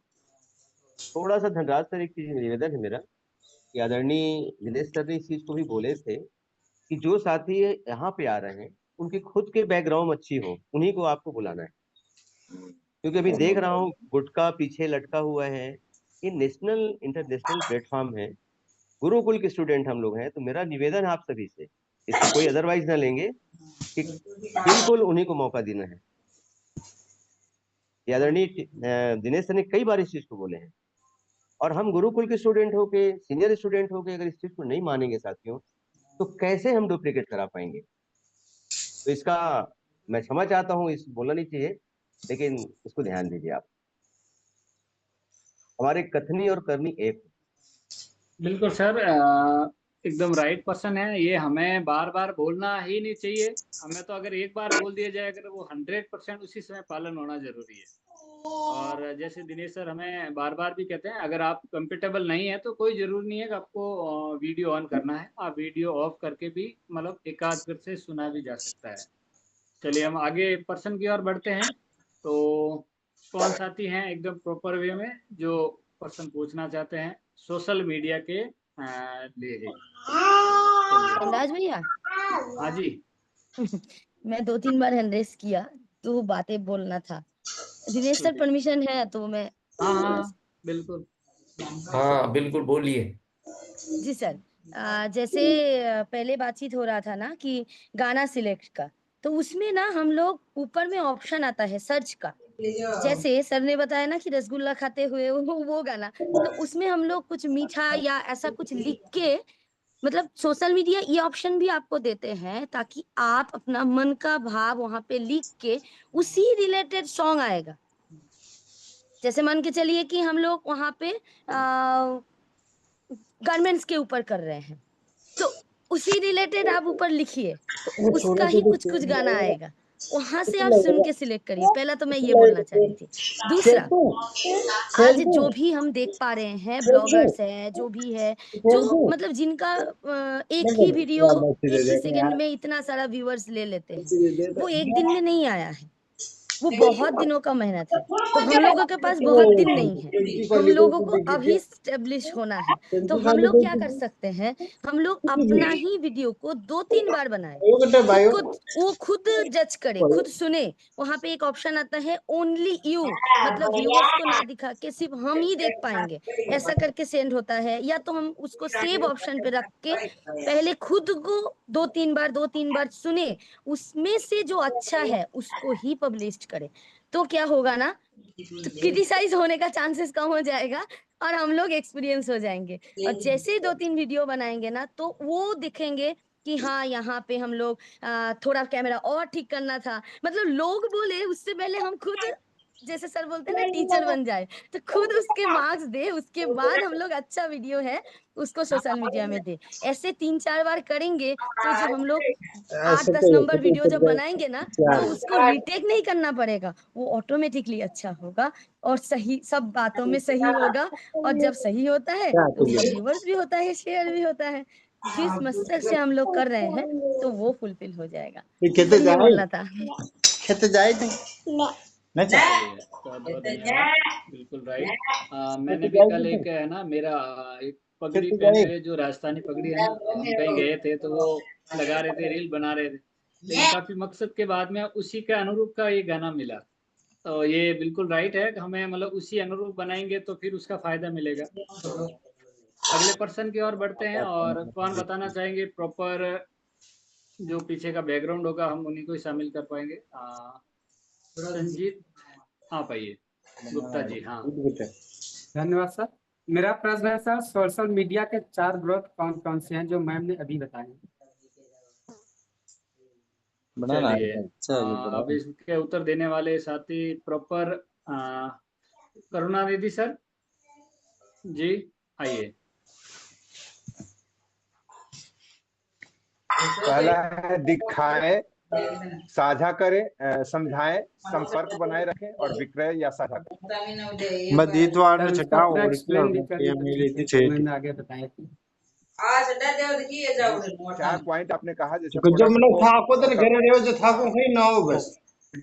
थोड़ा सा धनराज सर, एक चीज निवेदन है मेरा कि आदरणीय दिनेश सर ने इस चीज को भी बोले थे कि जो साथी यहाँ पे आ रहे हैं उनकी खुद के बैकग्राउंड अच्छी हो, उन्हीं को आपको बुलाना है। क्योंकि अभी देख रहा हूँ गुटका पीछे लटका हुआ है। ये नेशनल इंटरनेशनल प्लेटफॉर्म है, गुरुकुल के स्टूडेंट हम लोग हैं, तो मेरा निवेदन है आप सभी से, इसको कोई अदरवाइज ना लेंगे कि बिल्कुल उन्हीं को मौका देना है। आदरणीय दिनेश सर ने कई बार इस चीज को बोले हैं, और हम गुरुकुल के स्टूडेंट होके, सीनियर स्टूडेंट होके अगर इस चीज को नहीं मानेंगे साथियों, तो कैसे हम डुप्लीकेट करा पाएंगे? तो इसका मैं क्षमा चाहता हूँ, इस बोलना नहीं चाहिए, लेकिन इसको ध्यान दीजिए आप। हमारे कथनी और करनी एक। बिल्कुल सर, एकदम राइट पर्सन है। ये हमें बार बार बोलना ही नहीं चाहिए। हमें तो अगर एक बार बोल दिया जाए, अगर वो 100% उसी समय पालन होना जरूरी है। और जैसे दिनेश सर हमें बार बार भी कहते हैं, अगर आप कंफर्टेबल नहीं है तो कोई जरूरी नहीं है कि आपको वीडियो ऑन करना है, आप वीडियो ऑफ करके भी मतलब एकाग्र से सुना भी जा सकता है। चलिए हम आगे पर्सन की ओर बढ़ते हैं। तो कौन साथी हैं एकदम प्रॉपर वे में जो पर्सन पूछना चाहते हैं सोशल मीडिया के लिए है? धनराज भैया, हाँ जी। मैं 2-3 बार हैंड रेस किया तो बातें बोलना था। दिनेश सर परमिशन है तो मैं? हाँ बिल्कुल। हाँ बिल्कुल बोलिए। जी सर, जैसे पहले बातचीत हो रहा था ना कि गाना सिलेक्ट का, तो उसमें ना हम लोग ऊपर में ऑप्शन आता है सर्च का। जैसे सर ने बताया ना कि रसगुल्ला खाते हुए वो गाना, तो उसमें हम लोग कुछ मीठा या ऐसा कुछ लिख के, मतलब सोशल मीडिया ये ऑप्शन भी आपको देते हैं ताकि आप अपना मन का भाव वहां पे लिख के उसी रिलेटेड सॉन्ग आएगा। जैसे मान के चलिए कि हम लोग वहां पे गारमेंट्स के ऊपर कर रहे हैं, तो उसी रिलेटेड आप ऊपर लिखिए तो उसका ही कुछ कुछ गाना आएगा, वहां से आप सुन के सिलेक्ट करिए। पहला तो मैं ये बोलना चाह रही थी। दूसरा, आज जो भी हम देख पा रहे हैं ब्लॉगर्स है, जो भी है, जो मतलब जिनका एक ही वीडियो 1 ही सेकंड में इतना सारा व्यूअर्स ले लेते हैं, वो एक दिन में नहीं आया है, वो बहुत दिनों का मेहनत है। तो हम लोगों के पास बहुत दिन नहीं है, हम लोगों को अभी स्टेब्लिश होना है। तो हम लोग क्या कर सकते हैं, हम लोग अपना ही वीडियो को 2-3 बार बनाए, वो खुद जज करे, खुद सुने। वहां पे एक ऑप्शन आता है ओनली यू, मतलब व्यूअर्स को ना दिखा के सिर्फ हम ही देख पाएंगे, ऐसा करके सेंड होता है। या तो हम उसको सेव ऑप्शन पे रख के पहले खुद को 2-3 बार सुने, उसमें से जो अच्छा है उसको ही पब्लिश करे। तो क्या होगा ना, तो क्रिटिसाइज होने का चांसेस कम हो जाएगा और हम लोग एक्सपीरियंस हो जाएंगे। और जैसे ही 2-3 वीडियो बनाएंगे ना, तो वो दिखेंगे कि हाँ यहाँ पे हम लोग थोड़ा कैमरा और ठीक करना था, मतलब लोग बोले उससे पहले हम खुद, जैसे सर बोलते हैं ना, टीचर बन जाए, तो खुद उसके मार्क्स दे, उसके बाद हम लोग अच्छा वीडियो है उसको सोशल मीडिया में दे। ऐसे 3-4 बार करेंगे तो जो हम लोग 8-10 नंबर वीडियो जब बनाएंगे ना, तो उसको रिटेक नहीं करना पड़ेगा, वो ऑटोमेटिकली अच्छा होगा और सही, सब बातों में सही होगा। और जब सही होता है तो उसका व्यूअर्स भी होता है, शेयर भी होता है। जिस मकसद से हम लोग कर रहे हैं तो वो फुलफिल हो जाएगा। खेते ये बोलना था। खेते जाए नहीं चलिए, बहुत बहुत धन्यवाद। बिल्कुल राइट। मैंने भी कल एक है ना, मेरा एक पगड़ी पहने हुए, जो राजस्थानी पगड़ी है ना, हम कहीं गए थे तो वो लगा रहे थे, रील बना रहे थे, लेकिन काफी मकसद के बाद में उसी के अनुरूप का ये गाना मिला। तो ये बिल्कुल राइट है कि हमें मतलब उसी अनुरूप बनाएंगे तो फिर उसका फायदा मिलेगा। तो अगले पर्सन की ओर बढ़ते हैं, और कौन बताना चाहेंगे प्रॉपर जो पीछे का बैकग्राउंड होगा, हम उन्हीं को ही शामिल कर पाएंगे। संजीत आप आइए, गुप्ता जी। हाँ धन्यवाद सर। मेरा प्रश्न है सर, सोशल मीडिया के 4 ग्रोथ कौन कौन से हैं जो मैम ने अभी बताए? चलिए, अब इसके उत्तर देने वाले साथी प्रॉपर करुणानिधि सर जी, आइए। पहला है दिखाएं, साझा करें, समझाएं, संपर्क बनाए रखें और विक्रय या साझा करें। मदीदवार सर, ने उसका छटा पूरा और एक्सप्लेन भी कर मिली थी दीजिए, मैंने आगे बताया थी। 4 पॉइंट आपने कहा, जैसे जो प्रोडक्ट मैंने को था को तो घर रहे हो जो था को कहीं ना हो बस ये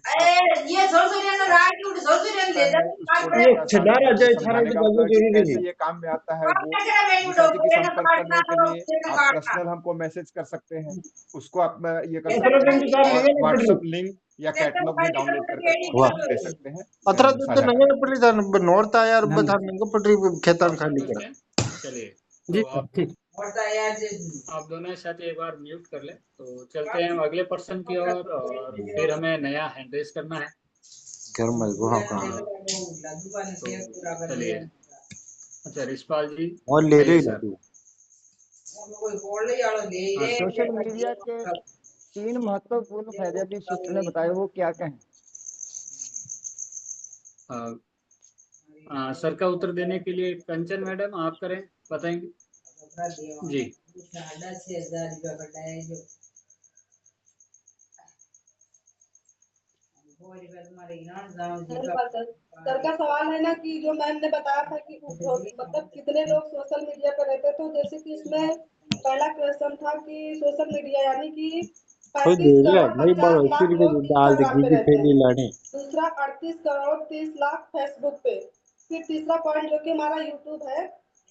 छडारा जाए थारा समझाने के का बाबू मतलब कि जरूरी कैसे नहीं ये काम में आता है। वो दूसरा चीज की संपर्क करने के लिए आप पर्सनल हमको मैसेज कर सकते हैं, उसको आप ये कर सकते हैं, और व्हाट्सएप लिंक या कैटलॉग भी डाउनलोड करके दे सकते हैं। अतरा तो साझा नहीं पड़ी था नोरता यार बता नहीं पड़ी खेतन खाली कर। चलिए, तो आप दोनों साथी एक बार म्यूट कर ले, तो चलते हैं अगले पर्सन की ओर, और फिर हमें नया हैंड रेस करना है। घर में वहां का चलिए, अच्छा रिशपाल जी और ले रही सर। सोशल मीडिया के 3 महत्वपूर्ण फायदे अभी सिस्टर ने बताए, वो क्या क्या हैं? सर का उत्तर देने के लिए कंचन मैडम आप करें, बताएंगे जी। सर का सवाल है ना कि जो मैम ने बताया था कि मतलब कितने लोग सोशल मीडिया पर रहते, तो जैसे कि इसमें पहला क्वेश्चन था कि सोशल मीडिया यानी कि 35 करोड़ 50 लाख लोग इंस्टाग्राम पे रहते हैं, दूसरा 38 करोड़ 30 लाख फेसबुक पे, फिर तीसरा पॉइंट जो कि हमारा यूट्यूब है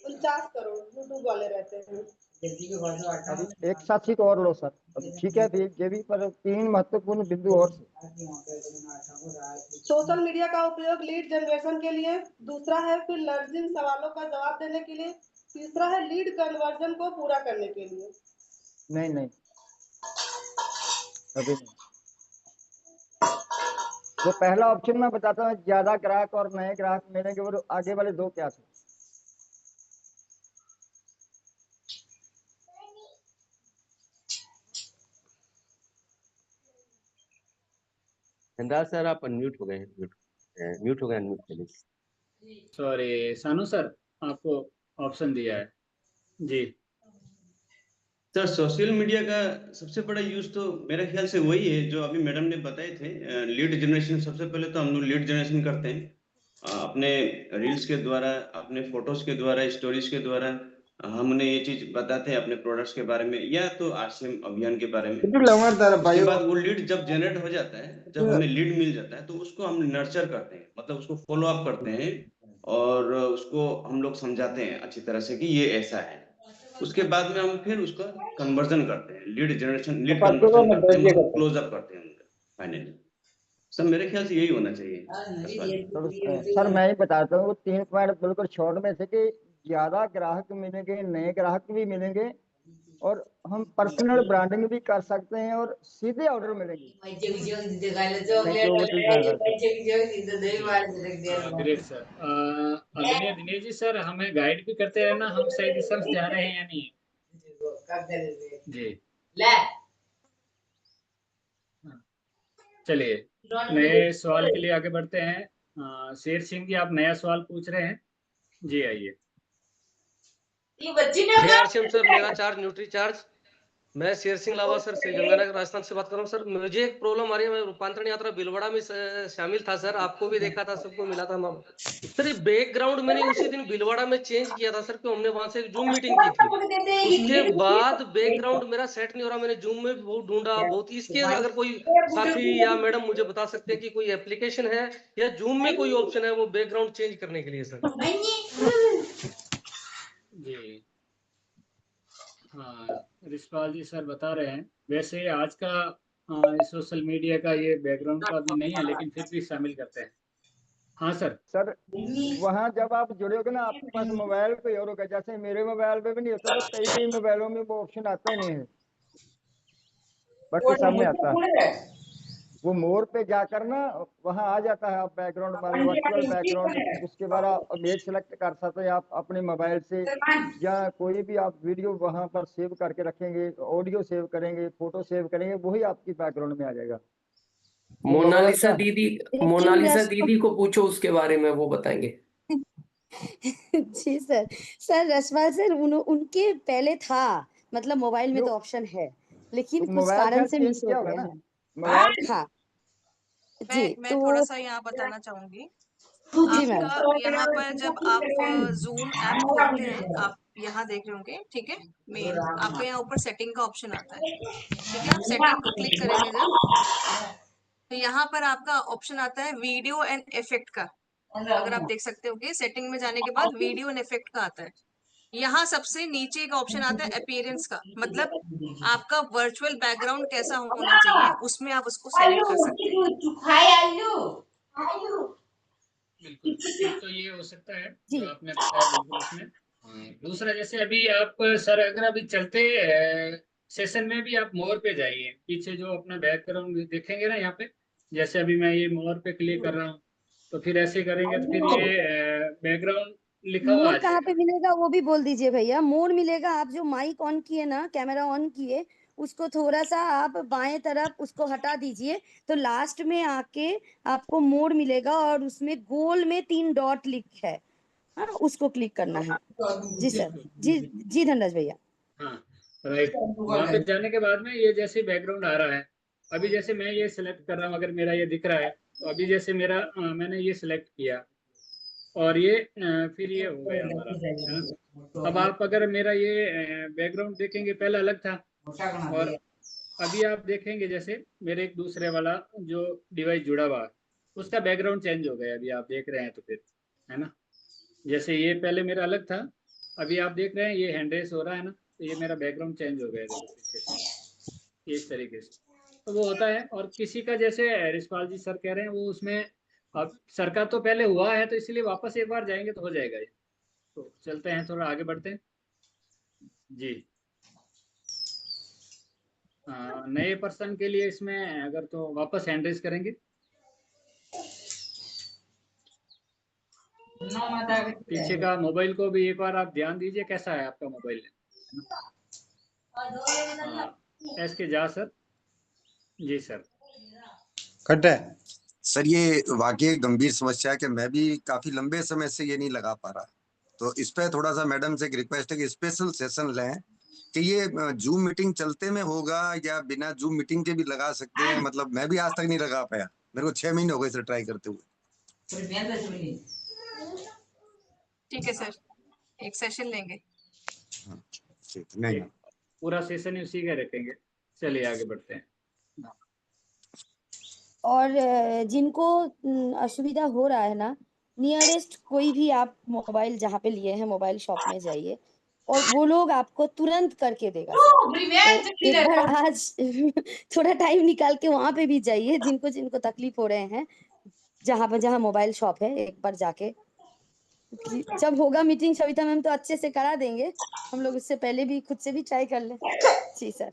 49 करोड़ यूट्यूब वाले रहते हैं। अभी एक साथी को और लो सर, ठीक है, ये भी पर 3 महत्वपूर्ण बिंदु और सोशल मीडिया का उपयोग लीड जनरेशन के लिए, दूसरा है फिर लर्निंग सवालों का जवाब देने के लिए, तीसरा है लीड कन्वर्जन को पूरा करने के लिए। नहीं अभी नहीं। वो पहला ऑप्शन मैं बताता हूँ, ज्यादा ग्राहक और नए ग्राहक मिलेंगे, और आगे वाले दो क्या थे? धनराज सर आप अनम्यूट हो गए हैं, म्यूट हो गए, अनम्यूट करिए। सॉरी सानू सर, आपको ऑप्शन दिया है जी। सर सोशल मीडिया का सबसे बड़ा यूज तो मेरे ख्याल से वही है जो अभी मैडम ने बताए थे, लीड जनरेशन। सबसे पहले तो हम लोग लीड जनरेशन करते हैं अपने रील्स के द्वारा, अपने फोटोज के द्वारा, स्टोरीज के द्वारा। हम उन्हें ये चीज बताते हैं अपने प्रोडक्ट्स के बारे में या तो आरसीएम अभियान के बारे में। उसके बाद वो लीड जब जनरेट हो जाता है, जब हमें लीड मिल जाता है, तो उसको हम नर्चर करते हैं, मतलब उसको फॉलो अप करते हैं और उसको हम लोग समझाते हैं अच्छी तरह से कि ये ऐसा है। उसके बाद में हम फिर उसका कन्वर्जन करते हैं, लीड जनरेशन, लीड कन्वर्जन करते हैं, उसको क्लोज अप करते हैं फाइनली। सर मेरे ख्याल से यही होना चाहिए। सर मैं ही बताता हूँ, 3 पॉइंट बिल्कुल शॉर्ट में थे कि ज्यादा ग्राहक मिलेंगे, नए ग्राहक भी मिलेंगे, और हम पर्सनल ब्रांडिंग भी कर सकते हैं, और सीधे ऑर्डर मिलेंगे। Great sir. आदरणीय दिनेश जी, सर हमें गाइड भी करते रहना, हम सही दिशा में जा रहे हैं या नहीं जी। चलिए नए सवाल के लिए आगे बढ़ते हैं। शेर सिंह जी, आप नया सवाल पूछ रहे हैं जी, आइए। सर मेरा चार्ज न्यूट्री चार्ज, मैं शेर सिंह लावा सर से गंगानगर राजस्थान से बात कर रहा हूँ। सर मुझे एक प्रॉब्लम आ रही है, मैं रूपांतरण यात्रा भीलवाड़ा में शामिल था सर, आपको भी देखा था, सबको मिला था सर। ये बैकग्राउंड मैंने उसी दिन भीलवाड़ा में चेंज किया था सर, क्यों हमने वहां से एक जूम मीटिंग की थी, उसके बाद बैकग्राउंड मेरा सेट नहीं हो रहा। मैंने जूम में बहुत ढूंढा, बहुत। इसके अगर कोई साथी या मैडम मुझे बता सकते हैं कि कोई एप्लीकेशन है या जूम में कोई ऑप्शन है वो बैकग्राउंड चेंज करने के लिए सर? जी हाँ, रिशपाल जी सर बता रहे हैं। वैसे आज का सोशल मीडिया का ये बैकग्राउंड तो अभी नहीं है, लेकिन फिर भी शामिल करते हैं। हाँ सर वहाँ जब आप जुड़ोगे ना, आपके पास मोबाइल पे और होगा, जैसे मेरे मोबाइल पे भी नहीं होता, तो कई मोबाइलों में वो ऑप्शन आता ही नहीं है, बट सामने आता है। वो मोर पे जाकर ना वहाँ आ जाता है, आप बैकग्राउंड मान लो वर्चुअल बैकग्राउंड, उसके बाद आप इमेज सेलेक्ट कर सकते हैं आप अपने मोबाइल से, या कोई भी आप वीडियो वहाँ पर सेव करके रखेंगे, ऑडियो सेव करेंगे, फोटो सेव करेंगे, वही आपकी बैकग्राउंड में आ जाएगा। मोनालिसा दीदी को पूछो उसके बारे में, वो बताएंगे। जी सर रसवाल सर उनके पहले था, मतलब मोबाइल में तो ऑप्शन है, लेकिन कुछ कारण से मिस हो गया है। हाँ जी, मैं थोड़ा सा यहाँ बताना चाहूंगी। आपका यहाँ पर जब आप जूम ऐप खोलते हैं, आप यहाँ देख रहे होंगे, ठीक है, मेन आपका यहाँ ऊपर सेटिंग का ऑप्शन आता है, ठीक है। आप सेटिंग को क्लिक करेंगे जब, तो यहाँ पर आपका ऑप्शन आता है वीडियो एंड इफेक्ट का। अगर आप देख सकते होंगे, सेटिंग में जाने के बाद वीडियो एंड इफेक्ट का आता है। यहाँ सबसे नीचे का ऑप्शन आता है अपीयरेंस का, मतलब आपका वर्चुअल बैकग्राउंड कैसा होना चाहिए, उसमें आप उसको सेलेक्ट कर सकते हैं। बिल्कुल, तो ये हो सकता है जो आपने बताया, बिल्कुल उसमें। दूसरा, जैसे अभी आप सर अगर अभी चलते सेशन में भी आप मोर पे जाइए, पीछे जो अपना बैकग्राउंड देखेंगे ना यहाँ पे, जैसे अभी मैं ये मोर पे क्लिक कर रहा हूँ, तो फिर ऐसे करेंगे तो फिर ये बैकग्राउंड लिखा हुआ आ मोड कहाँ जाएगा। पे मिलेगा वो भी बोल दीजिए भैया। मोड मिलेगा, आप जो माइक ऑन किए ना, कैमरा ऑन किए, उसको थोड़ा सा आप बाएं तरफ उसको हटा दीजिए, तो लास्ट में आके आपको मोड मिलेगा और उसमें गोल में 3 डॉट लिख है, हाँ उसको क्लिक करना है। जी सर, जी धनराज भैया। हाँ राइट, वहां पे जाने के बाद में ये जैसे बैकग्राउंड आ रहा है, अभी जैसे मैं ये सिलेक्ट कर रहा हूँ, अगर मेरा ये दिख रहा है तो अभी जैसे मेरा मैंने ये सिलेक्ट किया और ये फिर ये हो गया हमारा, है ना। अब आप अगर मेरा ये बैकग्राउंड देखेंगे, पहले अलग था और अभी आप देखेंगे जैसे मेरे एक दूसरे वाला जो डिवाइस जुड़ा हुआ है उसका बैकग्राउंड चेंज हो गया, अभी आप देख रहे हैं तो फिर, है ना। जैसे ये पहले मेरा अलग था, अभी आप देख रहे हैं ये हैंड रेस हो रहा है ना, तो ये मेरा बैकग्राउंड चेंज हो गया देखो पीछे से, इस तरीके से तो वो होता है। और किसी का जैसे रिशपाल जी सर कह रहे हैं वो उसमें, अब सर का तो पहले हुआ है तो इसलिए वापस एक बार जाएंगे तो हो जाएगा ये। तो चलते हैं, थोड़ा आगे बढ़ते हैं जी। नए पर्सन के लिए इसमें अगर तो वापस हैंड रेस करेंगे, पीछे का मोबाइल को भी एक बार आप ध्यान दीजिए कैसा है आपका मोबाइल। एस के जा सर। जी सर। कट है सर, ये वाकई गंभीर समस्या है कि मैं भी काफी लंबे समय से ये नहीं लगा पा रहा, तो इस पे थोड़ा सा मैडम से एक रिक्वेस्ट है कि स्पेशल सेशन लें कि ये जूम मीटिंग चलते में होगा या बिना जूम मीटिंग के भी लगा सकते हैं। मतलब मैं भी आज तक नहीं लगा पाया, मेरे को 6 महीने हो गए सर ट्राई करते हुए। ठीक है सर, एक सेशन लेंगे। नहीं, पूरा सेशन ही उसी का रखेंगे। चलिए आगे बढ़ते हैं। और जिनको असुविधा हो रहा है ना, नियरेस्ट कोई भी आप मोबाइल जहाँ पे लिए हैं मोबाइल शॉप में जाइए और वो लोग आपको तुरंत करके देगा सर। तो एक बार आज थोड़ा टाइम निकाल के वहां पे भी जाइए, जिनको जिनको तकलीफ हो रहे हैं, जहाँ मोबाइल शॉप है एक बार जाके। जब होगा मीटिंग सविता मैम तो अच्छे से करा देंगे, हम लोग उससे पहले भी खुद से भी ट्राई कर लें। जी सर।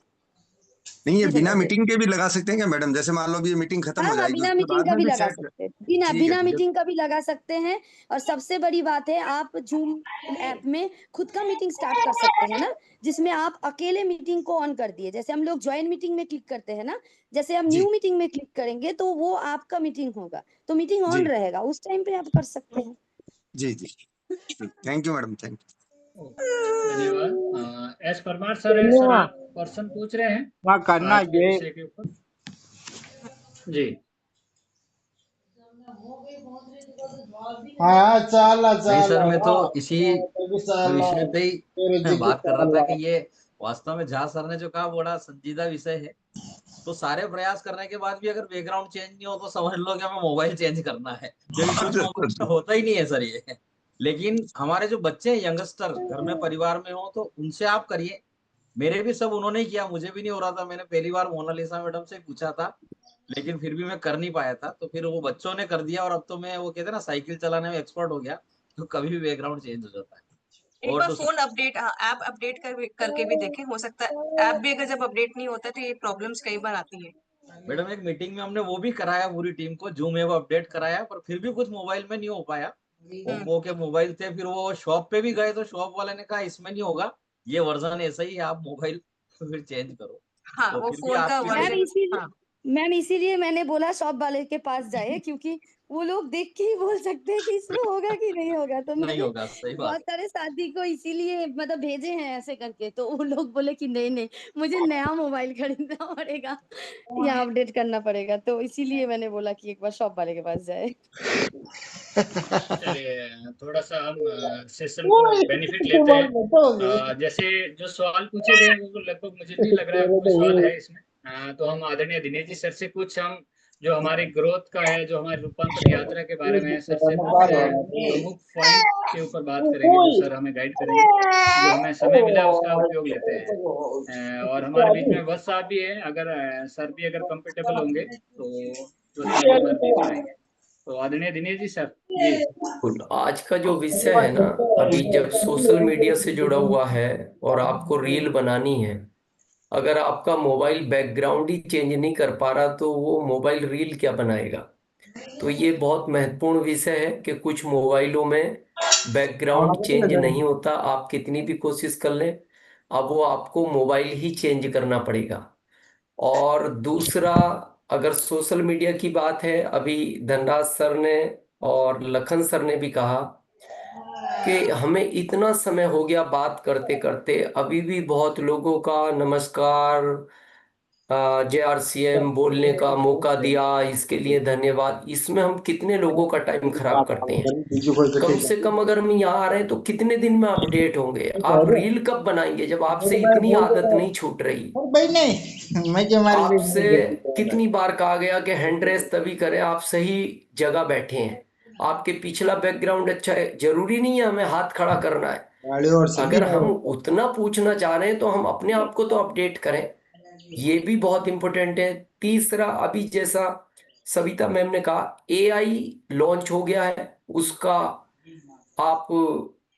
नहीं, ये बिना मीटिंग के भी लगा सकते हैं क्या मैडम? जैसे मान लो भी ये मीटिंग खत्म हो जाएगी, बिना उसके मीटिंग बाद का में भी भी लगा सेट। सकते हैं, बिना ठीक है। मीटिंग का भी लगा सकते हैं। और सबसे बड़ी बात है, आप जूम ऐप में खुद का मीटिंग स्टार्ट कर सकते हैं ना, जिसमें आप अकेले मीटिंग को ऑन कर दिए। जैसे हम लोग ज्वाइन मीटिंग में क्लिक करते हैं ना, जैसे हम न्यू मीटिंग में क्लिक करेंगे तो वो आपका मीटिंग होगा, तो मीटिंग ऑन रहेगा, उस टाइम पे आप कर सकते हैं। जी जी, thank you madam, thank you. धन्यवाद। एस परमार सर है सर, आप क्वेश्चन पूछ रहे हैं वहाँ करना आज के ये विषय के ऊपर। जी हाँ चाला नहीं सर, मैं तो चाला इसी विषय पे ही बात कर रहा था कि ये वास्तव में झा सर ने जो कहा बड़ा संजीदा विषय है। तो सारे प्रयास करने के बाद भी अगर बैकग्राउंड चेंज नहीं हो तो समझ लो कि हमें मोबाइल चेंज करना है, क्योंकि कुछ मोबाइल में होता ही नहीं है सर ये। लेकिन हमारे जो बच्चे हैं, यंगस्टर घर में परिवार में हो, तो उनसे आप करिए। मेरे भी सब उन्होंने ही किया, मुझे भी नहीं हो रहा था। मैंने पहली बार मोनालिसा मैडम से पूछा था, लेकिन फिर भी मैं कर नहीं पाया था। तो फिर वो बच्चों ने कर दिया और अब तो मैं, वो कहते हैं ना, साइकिल चलाने में एक्सपर्ट हो गया। तो कभी भी बैकग्राउंड चेंज हो जाता है। एक बार फोन अपडेट, ऐप अपडेट करके भी देखें, हो सकता है ऐप भी अगर जब अपडेट नहीं होता तो ये प्रॉब्लम्स कई बार आती है। मैडम एक मीटिंग में हमने वो भी कराया, पूरी टीम को जूम ऐप अपडेट कराया, पर फिर भी कुछ मोबाइल में नहीं हो पाया। ओप्पो के मोबाइल थे, फिर वो शॉप पे भी गए तो शॉप वाले ने कहा इसमें नहीं होगा, ये वर्जन ऐसा ही है, आप मोबाइल फिर चेंज करो। हाँ, तो वो फिर भी फोन का आपकी वर्जन। मैम इसीलिए मैंने बोला शॉप वाले के पास जाइए, क्योंकि वो लोग देख के ही बोल सकते हैं कि इसमें होगा कि नहीं होगा। तो नहीं मैंने होगा, सही बात बहुत सारे साथी को इसीलिए मतलब भेजे हैं ऐसे करके, तो वो लोग बोले कि नहीं नहीं मुझे नया मोबाइल खरीदना पड़ेगा या अपडेट करना पड़ेगा, तो इसीलिए मैंने बोला कि एक बार शॉप वाले के पास जाए। चलिए थोड़ा सा हम सेशन को बेनिफिट लेते हैं। जैसे जो सवाल पूछे गए वो लगभग मुझे नहीं लग रहा है कोई सवाल है इसमें। तो हम आदरणीय दिनेश जी सर से कुछ हम जो हमारी ग्रोथ का है, जो हमारी रूपांतरण यात्रा के बारे में सर से कुछ प्रमुख पॉइंट के ऊपर बात करेंगे, जो सर हमें गाइड करेंगे। जो हमें समय मिला उसका उपयोग लेते हैं। और हमारे बीच में वत्स साहब भी है, अगर सर भी अगर कंफर्टेबल होंगे तो सर भी कराएंगे। तो आदरणीय दिनेश जी सर। जी आज का जो विषय है ना, अभी जब सोशल मीडिया से जुड़ा हुआ है और आपको रील बनानी है, अगर आपका मोबाइल बैकग्राउंड ही चेंज नहीं कर पा रहा तो वो मोबाइल रील क्या बनाएगा। तो ये बहुत महत्वपूर्ण विषय है कि कुछ मोबाइलों में बैकग्राउंड चेंज नहीं होता, आप कितनी भी कोशिश कर लें। अब वो आपको मोबाइल ही चेंज करना पड़ेगा। और दूसरा, अगर सोशल मीडिया की बात है, अभी धनराज सर ने और लखन सर ने भी कहा कि हमें इतना समय हो गया बात करते करते, अभी भी बहुत लोगों का नमस्कार, जय आरसीएम बोलने का मौका दिया, इसके लिए धन्यवाद, इसमें हम कितने लोगों का टाइम खराब करते हैं। कम से कम अगर हम यहाँ आ रहे हैं तो कितने दिन में अपडेट होंगे? आप रील कब बनाएंगे जब आपसे इतनी आदत नहीं छूट रही? आपसे कितनी बार कहा गया कि हैंड रेस तभी करें आप सही जगह बैठे हैं, आपके पिछला बैकग्राउंड अच्छा है, जरूरी नहीं है हमें हाथ खड़ा करना है। अगर हम उतना पूछना चाह रहे हैं तो हम अपने आप को तो अपडेट करें, ये भी बहुत इंपॉर्टेंट है। तीसरा, अभी जैसा सविता मैम ने कहा, एआई लॉन्च हो गया है, उसका आप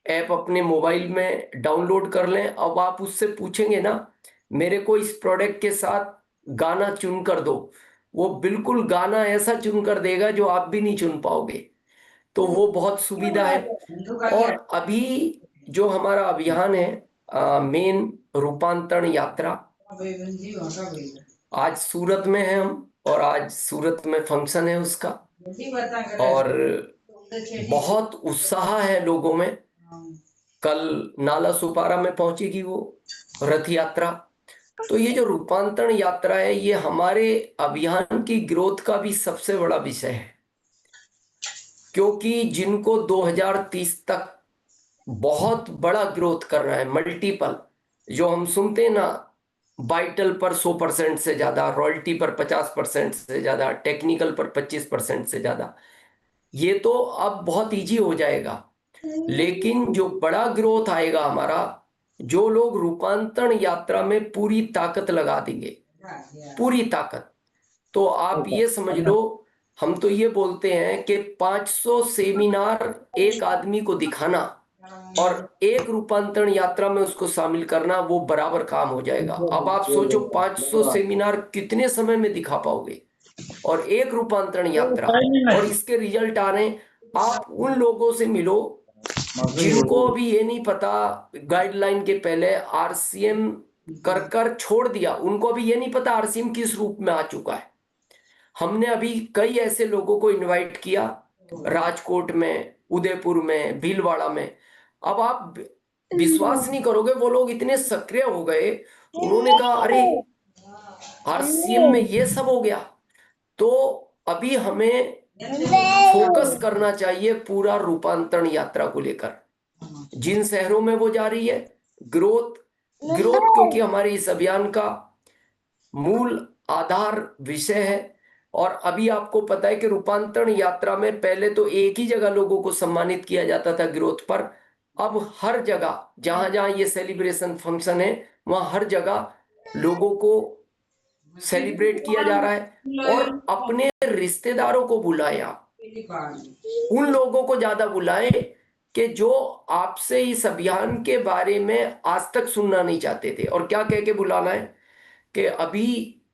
ऐप अपने मोबाइल में डाउनलोड कर लें। अब आप उससे पूछेंगे ना, मेरे को इस प्रोडक्ट के साथ गाना चुन कर दो, वो बिल्कुल गाना ऐसा चुन कर देगा जो आप भी नहीं चुन पाओगे। तो वो बहुत सुविधा है। और अभी जो हमारा अभियान है मेन रूपांतरण यात्रा, आज सूरत में है हम, और आज सूरत में फंक्शन है उसका, और बहुत उत्साह है लोगों में। कल नाला सुपारा में पहुंचेगी वो रथ यात्रा। तो ये जो रूपांतरण यात्रा है, ये हमारे अभियान की ग्रोथ का भी सबसे बड़ा विषय है, क्योंकि जिनको 2030 तक बहुत बड़ा ग्रोथ करना है, मल्टीपल, जो हम सुनते हैं ना, वाइटल पर 100% से ज्यादा, रॉयल्टी पर 50% से ज्यादा, टेक्निकल पर 25% से ज्यादा, ये तो अब बहुत इजी हो जाएगा। लेकिन जो बड़ा ग्रोथ आएगा हमारा, जो लोग रूपांतरण यात्रा में पूरी ताकत लगा देंगे, पूरी ताकत, तो आप ये समझ लो, हम तो ये बोलते हैं कि 500 सेमिनार एक आदमी को दिखाना और एक रूपांतरण यात्रा में उसको शामिल करना, वो बराबर काम हो जाएगा। अब आप सोचो 500 सेमिनार कितने समय में दिखा पाओगे, और एक रूपांतरण यात्रा, और इसके रिजल्ट आ रहे हैं। आप उन लोगों से मिलो जिनको अभी ये नहीं पता, गाइडलाइन के पहले आरसीएम कर छोड़ दिया, उनको अभी ये नहीं पता आरसीएम किस रूप में आ चुका है। हमने अभी कई ऐसे लोगों को इनवाइट किया, राजकोट में, उदयपुर में, भीलवाड़ा में। अब आप विश्वास नहीं करोगे, वो लोग इतने सक्रिय हो गए, उन्होंने कहा अरे आरसीएम में ये सब हो गया। तो अभी हमें फोकस करना चाहिए पूरा रूपांतरण यात्रा को लेकर, जिन शहरों में वो जा रही है, ग्रोथ, क्योंकि हमारे इस अभियान का मूल आधार विषय है। और अभी आपको पता है कि रूपांतरण यात्रा में पहले तो एक ही जगह लोगों को सम्मानित किया जाता था ग्रोथ पर, अब हर जगह जहां जहां ये सेलिब्रेशन फंक्शन है, वहां हर जगह लोगों को सेलिब्रेट किया जा रहा है। और अपने रिश्तेदारों को बुलाएं, आप उन लोगों को ज्यादा बुलाएं कि जो आपसे इस अभियान के बारे में आज तक सुनना नहीं चाहते थे। और क्या कह के बुलाना है कि अभी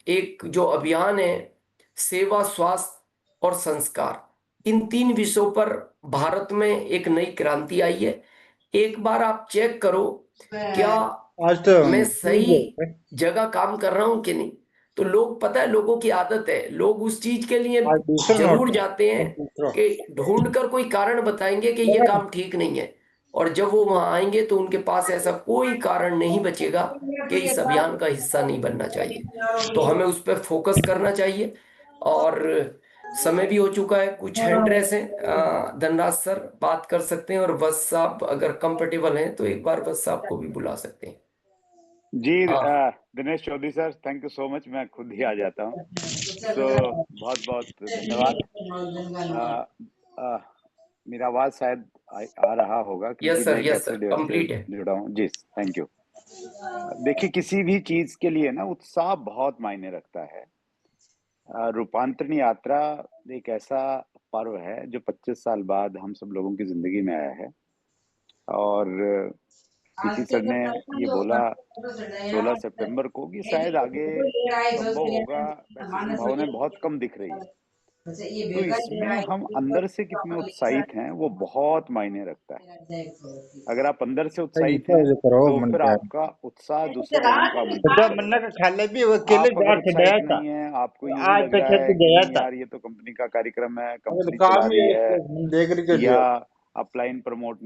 एक जो अभियान है, सेवा, स्वास्थ्य और संस्कार, इन 3 विषयों पर भारत में एक नई क्रांति आई है। एक बार आप चेक करो क्या मैं सही जगह काम कर रहा हूं कि नहीं। तो लोग, पता है, लोगों की आदत है, लोग उस चीज के लिए जरूर जाते हैं कि ढूंढकर कोई कारण बताएंगे कि ये काम ठीक नहीं है, और जब वो वहां आएंगे तो उनके पास ऐसा कोई कारण नहीं बचेगा कि इस अभियान का हिस्सा नहीं बनना चाहिए। तो हमें उस पर फोकस करना चाहिए। और समय भी हो चुका है, कुछ हैंड रेस है, धनराज सर बात कर सकते हैं, और वत्स साहब अगर कंफर्टेबल हैं तो एक बार वत्स साहब को भी बुला सकते हैं। जी Dinesh Chaudhary sir, thank you so much, मैं खुद ही आ जाता हूँ। तो बहुत बहुत धन्यवाद। मेरा आवाज शायद आ रहा होगा, क्योंकि मैं कैसे जुड़ा हूँ। जी थैंक यू। देखिए, किसी भी चीज के लिए ना उत्साह बहुत मायने रखता है। रूपांतरण यात्रा एक ऐसा पर्व है जो 25 साल बाद हम सब लोगों की जिंदगी में आया है। और पीसी सर ने ये बोला 16 सितंबर को कि शायद आगे संभव होगा, वैसी संभावनाएं बहुत कम दिख रही है। तो इसमें हम अंदर से कितने उत्साहित हैं वो बहुत मायने रखता है। अगर आप अंदर से उत्साहित हैं तो फिर आपका उत्साह दूसरों को भी आमंत्रित करेगा। आप अगर उत्साहित नहीं है, आपको यूं ही लग रहा है कि नहीं यार ये तो कंपनी का कार्यक्रम है, कंपनी चला रही है, या अपलाइन प्रमोट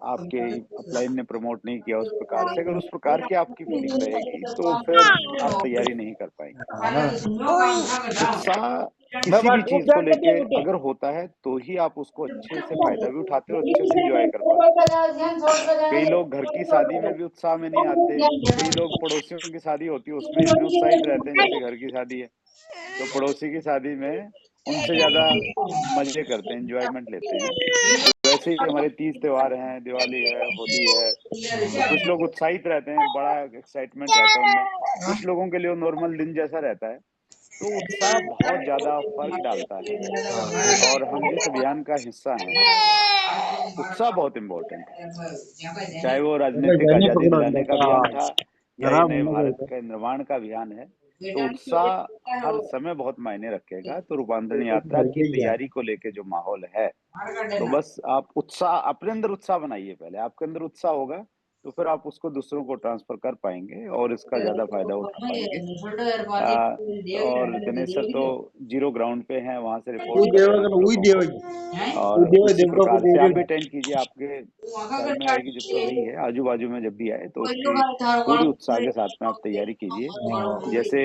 आपके अपलाइन ने प्रमोट नहीं किया उस प्रकार से, अगर उस प्रकार की आपकी फीलिंग रहेगी तो फिर आप तैयारी नहीं कर पाएंगे। उत्साह किसी भी चीज को लेके अगर होता है तो ही आप उसको अच्छे से फायदा भी उठाते हो, अच्छे से एंजॉय कर पाते हो। कई लोग घर की शादी में भी उत्साह में नहीं आते, कई लोग पड़ोसियों की शादी होती है उसमें इतने उत्साहित रहते हैं जैसे घर की शादी है, तो पड़ोसी की शादी में उनसे ज्यादा मजे करते हैं, एंजॉयमेंट लेते हैं। तो वैसे ही हमारे तीज त्योहार हैं, दिवाली है, होली है, तो कुछ लोग उत्साहित रहते हैं, बड़ा एक्साइटमेंट रहता है उनमें, कुछ लोगों के लिए वो नॉर्मल दिन जैसा रहता है। तो उत्साह बहुत ज्यादा फर्क डालता है, और हम जिस अभियान का हिस्सा हैं, उत्साह बहुत इम्पोर्टेंट है। चाहे वो राजनीतिक आजादी दिलाने का अभियान था या ये नए भारत के निर्माण का अभियान है, तो उत्साह हर समय बहुत मायने रखेगा। तो रूपांतरण यात्रा की तैयारी को लेके जो माहौल है, तो बस आप उत्साह, अपने अंदर उत्साह बनाइए। पहले आपके अंदर उत्साह होगा तो फिर आप उसको दूसरों को ट्रांसफर कर पाएंगे और इसका ज्यादा फायदा उठा पाएंगे। और दिनेश सर तो 0 ग्राउंड पे हैं, वहां से रिपोर्ट कर रहे हैं, और उसी प्रकार से आप भी अटेंड कीजिए। आपके शहर में आएगी जब तो रही है, आजू बाजू में जब भी आए तो उसकी पूरी उत्साह के साथ में आप तैयारी कीजिए। जैसे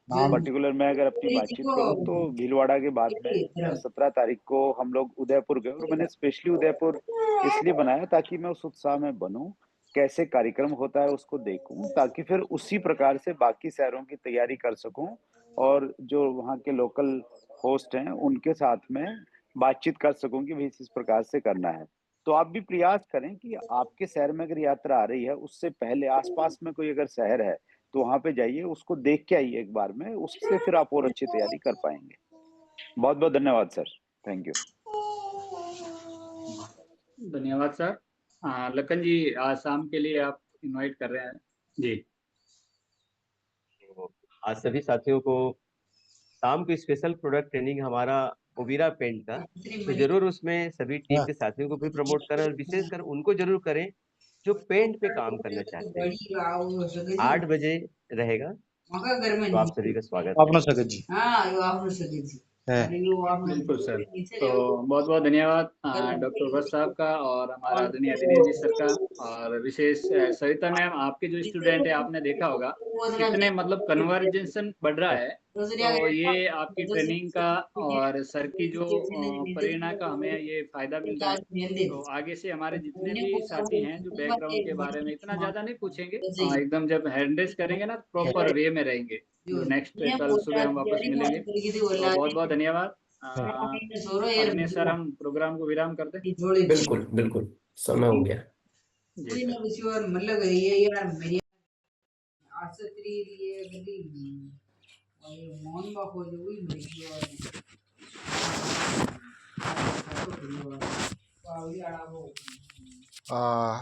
पर्टिकुलर मैं अगर अपनी बातचीत करूं तो भीलवाड़ा के बाद में 17 तारीख को हम लोग उदयपुर गए, और मैंने स्पेशली उदयपुर इसलिए बनाया ताकि मैं उस उत्साह में बनूं, कैसे कार्यक्रम होता है उसको देखूं, ताकि फिर उसी प्रकार से बाकी शहरों की तैयारी कर सकूं, और जो वहाँ के लोकल होस्ट हैं उनके साथ में बातचीत कर सकूं कि भाई इस प्रकार से करना है। तो आप भी प्रयास करें कि आपके शहर में अगर यात्रा आ रही है, उससे पहले आसपास में कोई अगर शहर है तो वहां पे जाइए, उसको देख के आइए एक बार में, उससे फिर आप और अच्छी तैयारी कर पाएंगे। बहुत बहुत धन्यवाद सर, थैंक यू। धन्यवाद सर। लखन जी, आज शाम के लिए आप इनवाइट कर रहे हैं जी। तो आज सभी साथियों को शाम को स्पेशल प्रोडक्ट ट्रेनिंग हमारा ओबीरा पेंट का, तो जरूर उसमें सभी टीम के साथियों को भी प्रमोट करें, और विशेषकर उनको जरूर करें जो पेंट पे काम करना चाहते हैं। 8 बजे रहेगा, तो आप सभी का स्वागत है। बिल्कुल सर। तो बहुत बहुत धन्यवाद डॉक्टर वत्स साहब का, और हमारा आदरणीय दिनेश जी सर का, और विशेष सविता मैम, आपके जो स्टूडेंट है आपने देखा होगा कितने मतलब कन्वर्जेंसन बढ़ रहा है। तो ये आपकी ट्रेनिंग का और सर की जो प्रेरणा का हमें ये फायदा मिल रहा है। तो आगे से हमारे जितने भी साथी हैं जो बैकग्राउंड के बारे में इतना ज्यादा नहीं पूछेंगे, एकदम जब हैंडरेस करेंगे ना प्रॉपर वे में रहेंगे। जो नेक्स्ट कल सुबह हम वापस मिलेंगे। तो बहुत बहुत धन्यवाद। दिनेश सर, हम प्रोग्राम को विराम कर दें। बिल्कुल बिल्कुल, समय हो गया जी आ